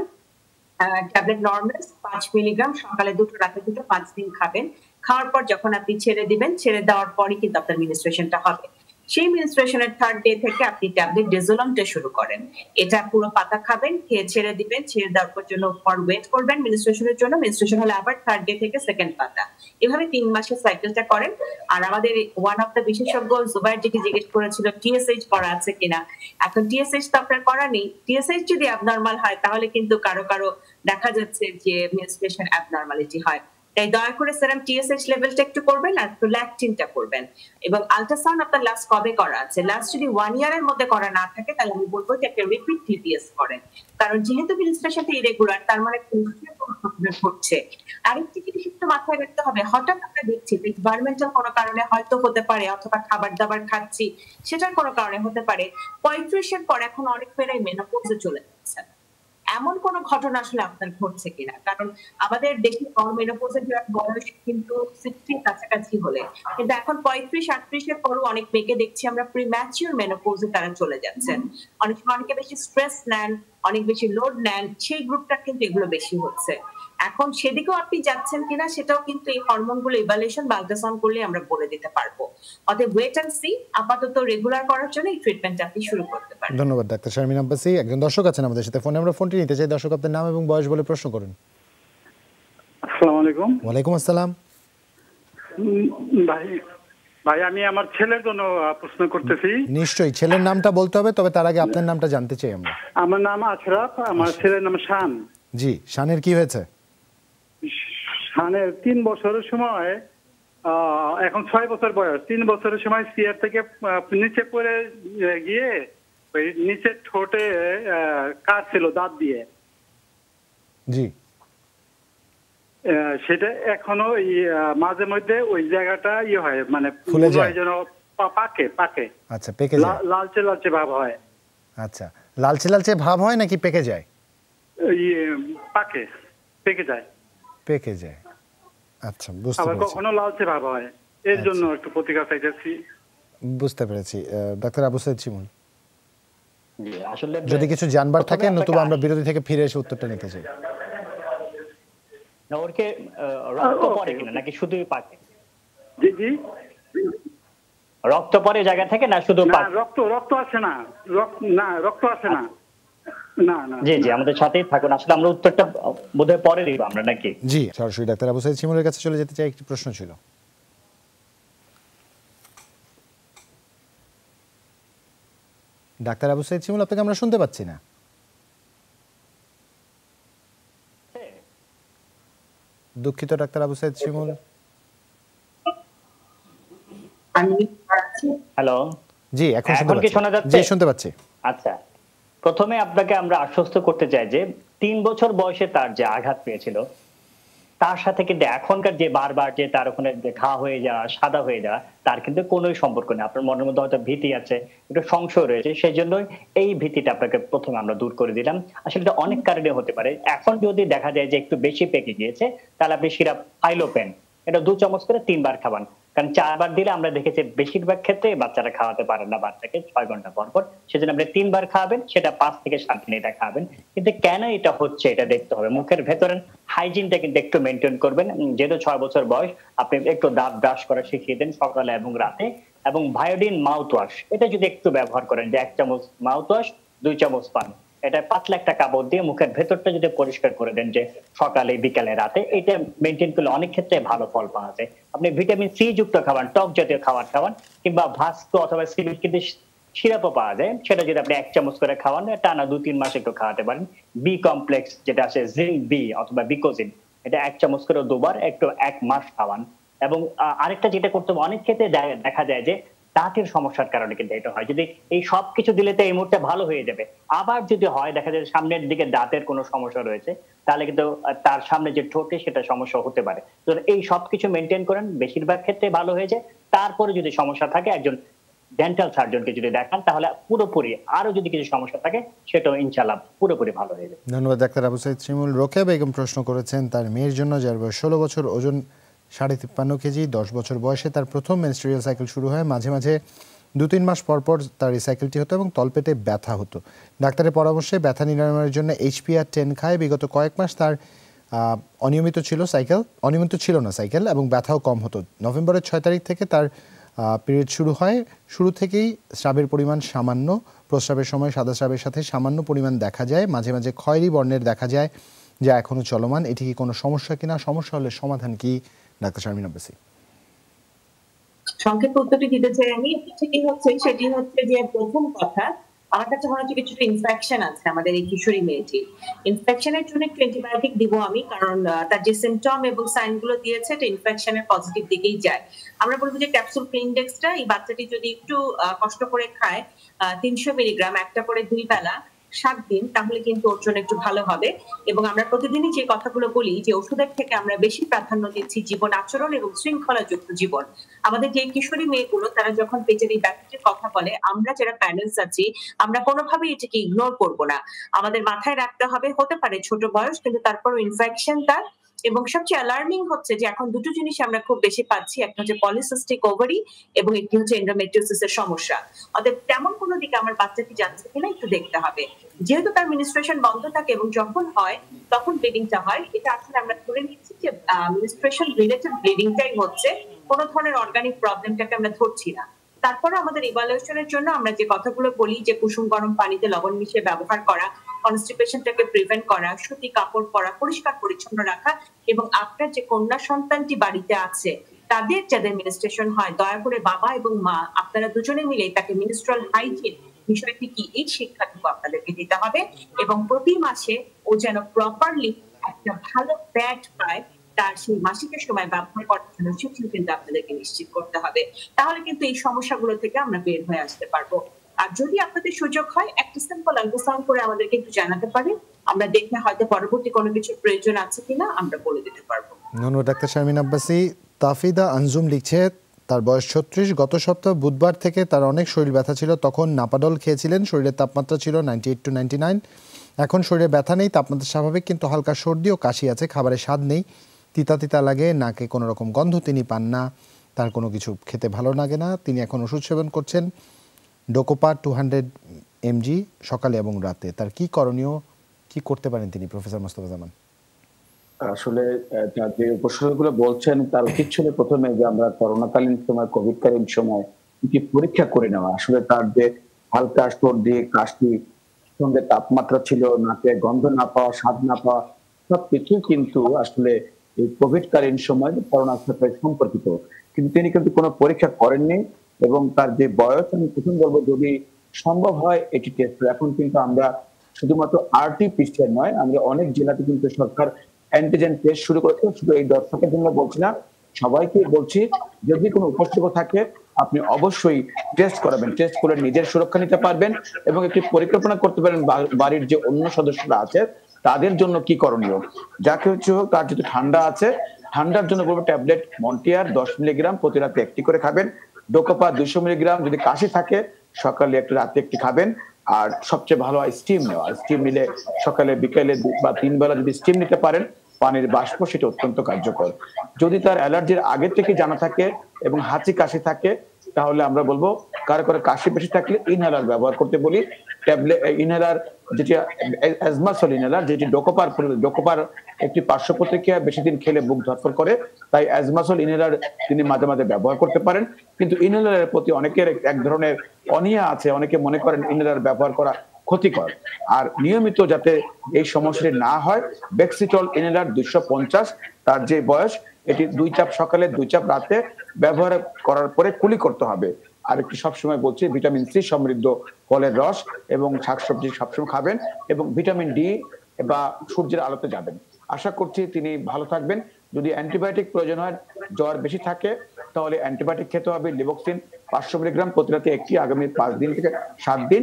ট্যাবলেট নরমাল 5 মিলিগ্রাম, সকালে 2 রাতে 2, 5 দিন খাবেন। খাওয়ার পর যখন আপনি ছেড়ে দিবেন, ছেড়ে দেওয়ার পরই কিন্তু আপনার মেনস্ট্রুয়েশনটা হবে। সেই মেনস্ট্রুয়েশনের 3rd ডে থেকে আপনি ট্যাবলেট ডেজোলনটা শুরু করেন। এটা পুরো পাতা খাবেন, খেয়ে ছেড়ে দিবেন। ছেড়ে দেওয়ার পর জন্য পর ওয়েট করবেন মেনস্ট্রুয়েশনের জন্য। মেনস্ট্রুয়েশন হলে আবার 3rd ডে থেকে 2nd পাতা, এভাবে 3 মাসের সাইকেলটা করেন। আর আমাদের ওয়ান অফ দ্য বিশেষজ্ঞ জুবাইর যেটি জিজ্ঞেস করেছিল টিএসএইচ করা আছে কিনা। এখন টিএসএইচ তো আপনার করা নেই। টিএসএইচ যদি অ্যাবনরমাল হয়, তাহলে কিন্তু কারো দেখা যাচ্ছে যে মেনস্ট্রুয়েশন অ্যাবনরমালিটি হয়। তাই দয়া করে সেরাম টিএসএইচ লেভেলটা একটু করবেন, আর প্রোল্যাকটিনটা করবেন। এবং আল্ট্রাসাউন্ড আপনার লাস্ট কবে করা আছে? লাস্ট যদি 1 ইয়ারের মধ্যে করা না থাকে, তাহলে আমি বলবো যে একটা রিপিট টিপিএস করেন। কারণ যেহেতু মেনস্ট্রুয়েশনটা ইরেগুলার, তার মানে হচ্ছে। আরেকটি জিনিস একটু মাথায় রাখতে হবে, হঠাৎ আমরা দেখছি এনভায়রনমেন্টাল কোনো কারণে হয়তো হতে পারে, অথবা খাবার দাবার খাচ্ছি সেটার কোনো কারণে হতে পারে, 35-এর পর এখন অনেক মেয়েরাই মেনোপজে চলে যাচ্ছে। এমন কোন ঘটনা আসলে আপনার ঘটছে কিনা? কারণ আমাদের দেশে মেনোপজের বয়স কিন্তু 60 কাছাকাছি হলে, কিন্তু এখন 35-38-এর পরও অনেক মেয়েকে দেখছি আমরা প্রিম্যাচিউর মেনোপজে তারা চলে যাচ্ছেন। অনেক সময় অনেকে বেশি স্ট্রেস নেন, অনেক বেশি লোড নেন, সেই গ্রুপটা কিন্তু এগুলো বেশি হচ্ছে। এখন সেদিকেও আপনি যাচ্ছেন কিনা সেটাও কিন্তু এই হরমোনগুলো ইভালুয়েশন বা আল্ট্রাসাউন্ড করলে আমরা বলে দিতে পারবো। অতএব ওয়েট এন্ড সি, আপাতত রেগুলার করার জন্য এই ট্রিটমেন্ট আপনি শুরু করতে পারেন।
ধন্যবাদ ডাক্তার শারমিন আব্বাসী। একজন দর্শক আছেন আমাদের সাথে ফোনে, আমরা ফোনটি নিতে চাই। দর্শক, আপনার নাম এবং বয়স বলে প্রশ্ন করুন।
আসসালামু আলাইকুম।
ওয়ালাইকুম আসসালাম।
ভাই আমি আমার ছেলের জন্য প্রশ্ন করতেছি।
নিশ্চয়ই, ছেলের নামটা বলতে হবে, তবে তার আগে আপনার নামটা জানতে চাই আমরা।
আমার নাম আশরাফ, আমার ছেলের নাম শান।
জি, শানের কি হয়েছে?
শানের 3 বছরের সময়, এখন 6 বছর বয়স, 3 বছরের সময় চেয়ার থেকে নিচে পড়ে গিয়ে ওই নিচে ঠোঁটে কাটছিল দাঁত দিয়ে।
জি।
সেটা এখনো মাঝে মধ্যে ওই জায়গাটা হয়, মানে
ফুলে যায়,
যেন পাকে।
আচ্ছা, পেকে যায়,
লালচে লালচে ভাব হয়।
আচ্ছা, লালচে লালচে ভাব হয় নাকি পেকে যায়?
পেকে যায়।
পেকে যায়, আচ্ছা, বুঝতে
আবার
পেরেছি।
কখনো লালচে ভাব হয়, এর জন্য একটু প্রতিকার চাইতেছি।
বুঝতে পেরেছি। ডাক্তার আবু সাইদ শিমুল,
আসলে
যদি কিছু জানবার থাকে, নতুবা আমরা বিরতি থেকে ফিরে এসে উত্তরটা নিতে চাই।
না, ওরকে রক্ত পড়ে কিনা নাকি শুধুই পাকে?
জি জি,
রক্ত পড়ে জায়গা থেকে না শুধু পাকে?
রক্ত আসে না, রক্ত আসে না। না না
জি জি, আমাদের সাথেই থাকুন। আসলে আমরা উত্তরটা বোধহয় পরে দিব আমরা, নাকি?
জি, সরাসরি ডাক্তার আবু সাইদ শিমুলের কাছে চলে যেতে চাই। একটি প্রশ্ন ছিল। ডাক্তার আবু সাইদ শিমুল, আপনাকে আমরা শুনতে পাচ্ছি না। দুঃখিত ডাক্তার আবু সাইদ শিমুল।
হ্যালো,
জি, এখন
এখন কি শোনা যাচ্ছে?
জি, শুনতে পাচ্ছি।
আচ্ছা, প্রথমে আপনাকে আমরা আশ্বস্ত করতে চাই যে 3 বছর বয়সে তার যে আঘাত পেয়েছিল, তার সাথে কিন্তু এখনকার যে বারবার যে তার ওখানে ঘা হয়ে যাওয়া, সাদা হয়ে যাওয়া, তার কিন্তু কোনোই সম্পর্ক নেই। আপনার মনের মধ্যে হয়তো ভীতি আছে, একটু সংশয় রয়েছে, সেই জন্যই এই ভীতিটা আপনাকে প্রথমে আমরা দূর করে দিলাম। আসলে এটা অনেক কারণে হতে পারে। এখন যদি দেখা যায় যে একটু বেশি পেকে গিয়েছে, তাহলে আপনি সিরাপ ফাইলোপেন এটা 2 চামচ করে 3 বার খাবান। কারণ 4 বার দিলে আমরা দেখেছি বেশিরভাগ ক্ষেত্রে বাচ্চারা খাওয়াতে পারেন না বাচ্চাকে 6 ঘন্টা পর পর। সেজন্য আপনি 3 বার খাওয়াবেন, সেটা 5 থেকে 7 দিন এটা খাবেন। কিন্তু কেন এটা হচ্ছে এটা দেখতে হবে। মুখের ভেতরের হাইজিনটা কিন্তু একটু মেনটেন করবেন। যেহেতু 6 বছর বয়স, আপনি একটু দাঁত ব্রাশ করা শিখিয়ে দেন সকালে এবং রাতে। এবং ভায়োডিন মাউথ ওয়াশ এটা যদি একটু ব্যবহার করেন, যে 1 চামচ মাউথ ওয়াশ 2 চামচ পানি, এটা পাতলা একটা কাপড় দিয়ে মুখের ভেতরটা যদি পরিষ্কার করে দেন, যে সকালে বিকালে রাতে, এটা মেনটেন করলে অনেক ক্ষেত্রে ভালো ফল পাওয়া যায়। আপনি ভিটামিন সি যুক্ত খাবার, টক জাতীয় খাবার খাওয়ান, কিংবা ভাস্কো অথবা সিবিট কিন্তু সিরাপও পাওয়া যায়, সেটা যদি আপনি 1 চামচ করে খাওয়ান, টানা 2-3 মাস একটু খাওয়াতে পারেন। বি কমপ্লেক্স যেটা আছে জিঙ্ক বি অথবা বিকোজিন, এটা 1 চামচ করে 2 বার একটু 1 মাস খাওয়ান। এবং আরেকটা যেটা করতে হবে, অনেক ক্ষেত্রে দেখা যায় যে দাঁতের সমস্যার কারণে কিন্তু এটা হয়। যদি এই সবকিছু দিলে তো এই মুহূর্তে ভালো হয়ে যাবে, আবার যদি হয় দেখা যায় সামনের দিকে দাঁতের কোনো সমস্যা রয়েছে, তাহলে কিন্তু তার সামনে যে ঠোঁটে সেটা সমস্যা হতে পারে। তো এই সবকিছু মেনটেন করেন, বেশিরভাগ ক্ষেত্রে ভালো হয়ে যায়। তারপরে যদি সমস্যা থাকে একজন ডেন্টাল সার্জনকে যদি দেখান, তাহলে পুরোপুরি, আরো যদি কিছু সমস্যা থাকে সেটাও ইনশাআল্লাহ পুরোপুরি ভালো হয়ে যাবে।
ধন্যবাদ ডাক্তার আবু সাইদ শিমুল। রোকেয়া বেগম প্রশ্ন করেছেন তার মেয়ের জন্য, যার বয়স 16 বছর, ওজন 53.5 কেজি, 10 বছর বয়সে তার প্রথম মেনস্ট্রুয়াল সাইকেল শুরু হয়। মাঝে মাঝে 2-3 মাস পর পর তার এই সাইকেলটি হতো এবং তলপেটে ব্যথা হতো। ডাক্তারের পরামর্শে ব্যথা নিরাময়ের জন্য HPR-10 খায়। বিগত কয়েক মাস তার অনিয়মিত ছিল না সাইকেল, এবং ব্যথাও কম হতো। নভেম্বরের 6 তারিখ থেকে তার পিরিয়ড শুরু হয়। শুরু থেকেই স্রাবের পরিমাণ সামান্য, প্রস্রাবের সময় সাদা স্রাবের সাথে সামান্য পরিমাণ দেখা যায়, মাঝে মাঝে খয়েরি বর্ণের দেখা যায়, যা এখনো চলমান। এটি কি কোনো সমস্যা কিনা? সমস্যা হলে সমাধান কি? ডাক্তার শারমিন আব্বাসী।
সংক্ষেপ উত্তরটি দিতে চাই আমি। সেটি হচ্ছে যে প্রথম কথা, আমার কাছে মনে হচ্ছে কিছুটা ইনফেকশন আছে আমাদের এই কিশোরী মেয়েটি। ইনফেকশনের জন্য একটু অ্যান্টিবায়োটিক দিব আমি, কারণ তার যে সিমটম এবং সাইন গুলো দিয়েছে এটা ইনফেকশনের পজিটিভ দিকেই যায়। আমরা বলবো যে ক্যাপসুল ক্লিনডেক্সটা এই বাচ্চাটি যদি একটু কষ্ট করে খায়, 300 মিলিগ্রাম একটা করে 2 বেলা 7 দিন, তাহলে কিন্তু ওর জন্য একটু ভালো হবে। এবং আমরা প্রতিদিনই যে কথাগুলো বলি যে ওষুধের থেকে আমরা বেশি প্রাধান্য দিচ্ছি জীবন আচরণ এবং শৃঙ্খলাযুক্ত জীবন। আমাদের যে কিশোরী মেয়েগুলো তারা যখন পেটের এই ব্যাপারটির কথা বলে, আমরা যারা প্যারেন্টস আছি আমরা কোনোভাবেই এটাকে ইগনোর করব না। আমাদের মাথায় রাখতে হবে, হতে পারে ছোট বয়স, কিন্তু তারপরও ইনফেকশন তার। এবং সবচেয়ে অ্যালার্মিং হচ্ছে যে এখন দুটো জিনিস আমরা খুব বেশি পাচ্ছি, একটা হচ্ছে পলিসিস্টিক ওভারি এবং একটি হচ্ছে এন্ডোমেট্রিওসিসের সমস্যা। অতএব তেমন কোনো দিকে আমার বাচ্চাটি যাচ্ছে কিনা একটু দেখতে হবে। যেহেতু তার মিনিস্ট্রেশন বন্ধ থাকে এবং যখন হয় তখন ব্লিডিংটা হয়, এটা আসলে আমরা ধরে নিচ্ছি যে মিনিস্ট্রেশন রিলেটেড ব্লিডিংটাই হচ্ছে, কোনো ধরনের অর্গানিক প্রবলেমটাকে আমরা ধরছি না। তারপরে আমাদের ইভালুয়েশনের জন্য আমরা যে কথাগুলো বলি যে কুসুম গরম পানিতে লবণ মিশিয়ে ব্যবহার করা, কনস্টিপেশনটাকে প্রিভেন্ট করা, সুতি কাপড় পরা, পরিষ্কার পরিচ্ছন্ন রাখা, এবং আপনার যে কন্যা সন্তানটি বাড়িতে আছে তাদের যাদের মিনিস্ট্রেশন হয়, দয়া করে বাবা এবং মা আপনারা দুজনে মিলে তাকে মিনিস্ট্রাল হাইজিন বিষয়টি কি এই শিক্ষাটুকু আপনাদেরকে দিতে হবে। এবং প্রতি মাসে ও যেন প্রপারলি একটা ভালো প্যাড পায় তার সেই মাসিকের সময় ব্যবহার করার জন্য, সেটিও কিন্তু আপনাদেরকে নিশ্চিত করতে হবে। তাহলে কিন্তু এই সমস্যাগুলো থেকে আমরা বের হয়ে আসতে পারবো। আর যদি আপনাদের সুযোগ হয় একটা সিম্পল আল্ট্রাসাউন্ড করে আমাদেরকে একটু জানাতে পারেন, আমরা দেখলে হয়তো পরবর্তী কোনো কিছুর প্রয়োজন আছে কিনা আমরা বলে দিতে পারবো।
ধন্যবাদ ডাক্তার শারমিন আব্বাসী। তাফিদা আঞ্জুম লিখছে তার বয়স 36, গত সপ্তাহ বুধবার থেকে তার অনেক শরীর ব্যথা ছিল, তখন নাপাডল খেয়েছিলেন, শরীরের তাপমাত্রা ছিল 98 to 99। এখন শরীরে ব্যথা নেই, তাপমাত্রা স্বাভাবিক, কিন্তু হালকা সর্দি ও কাশি আছে, খাবারের স্বাদ নেই, তিতা তিতা লাগে, নাকে কোনো রকম গন্ধ তিনি পান না, তার কোনো কিছু খেতে ভালো লাগে না। তিনি এখন ওষুধ সেবন করছেন, ডোকোপা 200 mg সকালে এবং রাতে। তার কি করণীয়, কি করতে পারেন তিনি, প্রফেসর মোস্তফা জামান?
আসলে যে উপসর্গগুলো বলছেন তার উচিত ছিল প্রথমে যে আমরা করোনাকালীন সময়, কোভিডকালীন সময় কি পরীক্ষা করে নেওয়া। আসলে তার যে হালকা সর্দি, কাশি, সঙ্গে তাপমাত্রা ছিল, নাকে গন্ধ না পাওয়া, স্বাদ না পাওয়া, সবকিছুই কিন্তু আসলে এই কোভিডকালীন সময় করোনার সাথে সম্পর্কিত। কিন্তু তিনি কিন্তু কোনো পরীক্ষা করেননি এবং তার যে বয়স, আমি প্রথম বলবো যদি সম্ভব হয় এটি টেস্ট। এখন কিন্তু আমরা শুধুমাত্র RT-PCR নয়, আমরা অনেক জেলাতে কিন্তু সরকার অ্যান্টিজেন টেস্ট শুরু করেছে। শুধু এই দর্শকের জন্য বলছি না, সবাইকে বলছি, যদি কোনো উপসর্গ থাকে আপনি অবশ্যই টেস্ট করাবেন। টেস্ট করে নিজের সুরক্ষা নিতে পারবেন এবং একটি পরিকল্পনা করতে পারেন বাড়ির যে অন্য সদস্যরা আছে তাদের জন্য কি করণীয়। যাকে হচ্ছে হোক, তার যেহেতু ঠান্ডা আছে, ঠান্ডার জন্য বলবো ট্যাবলেট মন্টিয়ার 10 মিলিগ্রাম প্রতি রাতে একটি করে খাবেন। ডোকোপা 200 মিলিগ্রাম, যদি কাশি থাকে সকালে একটু রাতে একটি খাবেন। আর সবচেয়ে ভালো হয় স্টিম নেওয়া। স্টিম নিলে সকালে বিকেলে বা 3 বেলা যদি স্টিম নিতে পারেন, পানির বাষ্প, সেটা অত্যন্ত কার্যকর। যদি তার অ্যালার্জির আগের থেকে জানা থাকে এবং হাঁচি কাশি থাকে, তাহলে আমরা বলবো কারো কারো কাশি বেশি থাকলে ইনহেলার ব্যবহার করতে বলি। ট্যাবলেট ইনহেলার যেটি অ্যাজমাসল ইনহেলার, যেটি ডোকোপার একটি পার্শ্ব প্রতিক্রিয়া, বেশি দিন খেলে বুক ধরফর করে, তাই অ্যাজমাসল ইনহেলার তিনি মাঝে মাঝে ব্যবহার করতে পারেন। কিন্তু ইনহেলারের প্রতি অনেকের এক ধরনের অনীহা আছে, অনেকে মনে করেন ইনহেলার ব্যবহার করা ক্ষতিকর। আর নিয়মিত যাতে এই সমস্যাটি না হয়, বেক্সিটল ইনহেলার 250, তার যে বয়স, এটি 2 চাপ সকালে 2 চাপ রাতে ব্যবহার করার পরে কুলি করতে হবে। আর একটি সবসময় বলছি, ভিটামিন সি সমৃদ্ধ ফলের রস এবং শাকসবজি সবসময় খাবেন এবং ভিটামিন ডি বা সূর্যের আলোতে যাবেন। আশা করছি তিনি ভালো থাকবেন। যদি অ্যান্টিবায়োটিক প্রয়োজন হয়, জ্বর বেশি থাকে, তাহলে অ্যান্টিবায়োটিক খেতে হবে। লিভোক্সিন 500 মিলিগ্রাম প্রতি রাতে একটি, আগামী 5 দিন থেকে 7 দিন।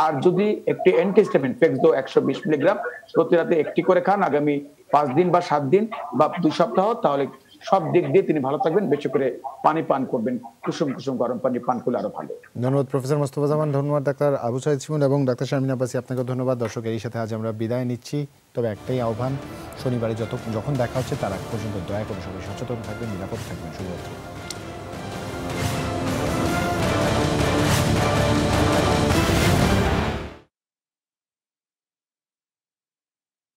আর যদি একটি অ্যান্টিহিস্টামিন ফেক্সডো 120 মিলিগ্রাম প্রতি রাতে একটি করে খান, আগামী 5 দিন বা 7 দিন বা 2 সপ্তাহ, তাহলে সব দিক দিয়ে তিনি ভালো থাকবেন। বেশি করে পানি পান করবেন, কুসুম কুসুম গরম পানি পান করলে আরো ভালো।
ধন্যবাদ প্রফেসর মোস্তফা জামান, ধন্যবাদ ডাক্তার আবু সাইদ শিমুল এবং ডাক্তার শারমিন আব্বাসী, আপনাকে ধন্যবাদ। দর্শক, এই সাথে আজ আমরা বিদায় নিচ্ছি। তবে একটাই আহ্বান, শনিবারে যখন দেখা হচ্ছে তার আগ পর্যন্ত দয়া করে সবাই সচেতন থাকবেন, নিরাপদ থাকবেন। শুভরাত্রি।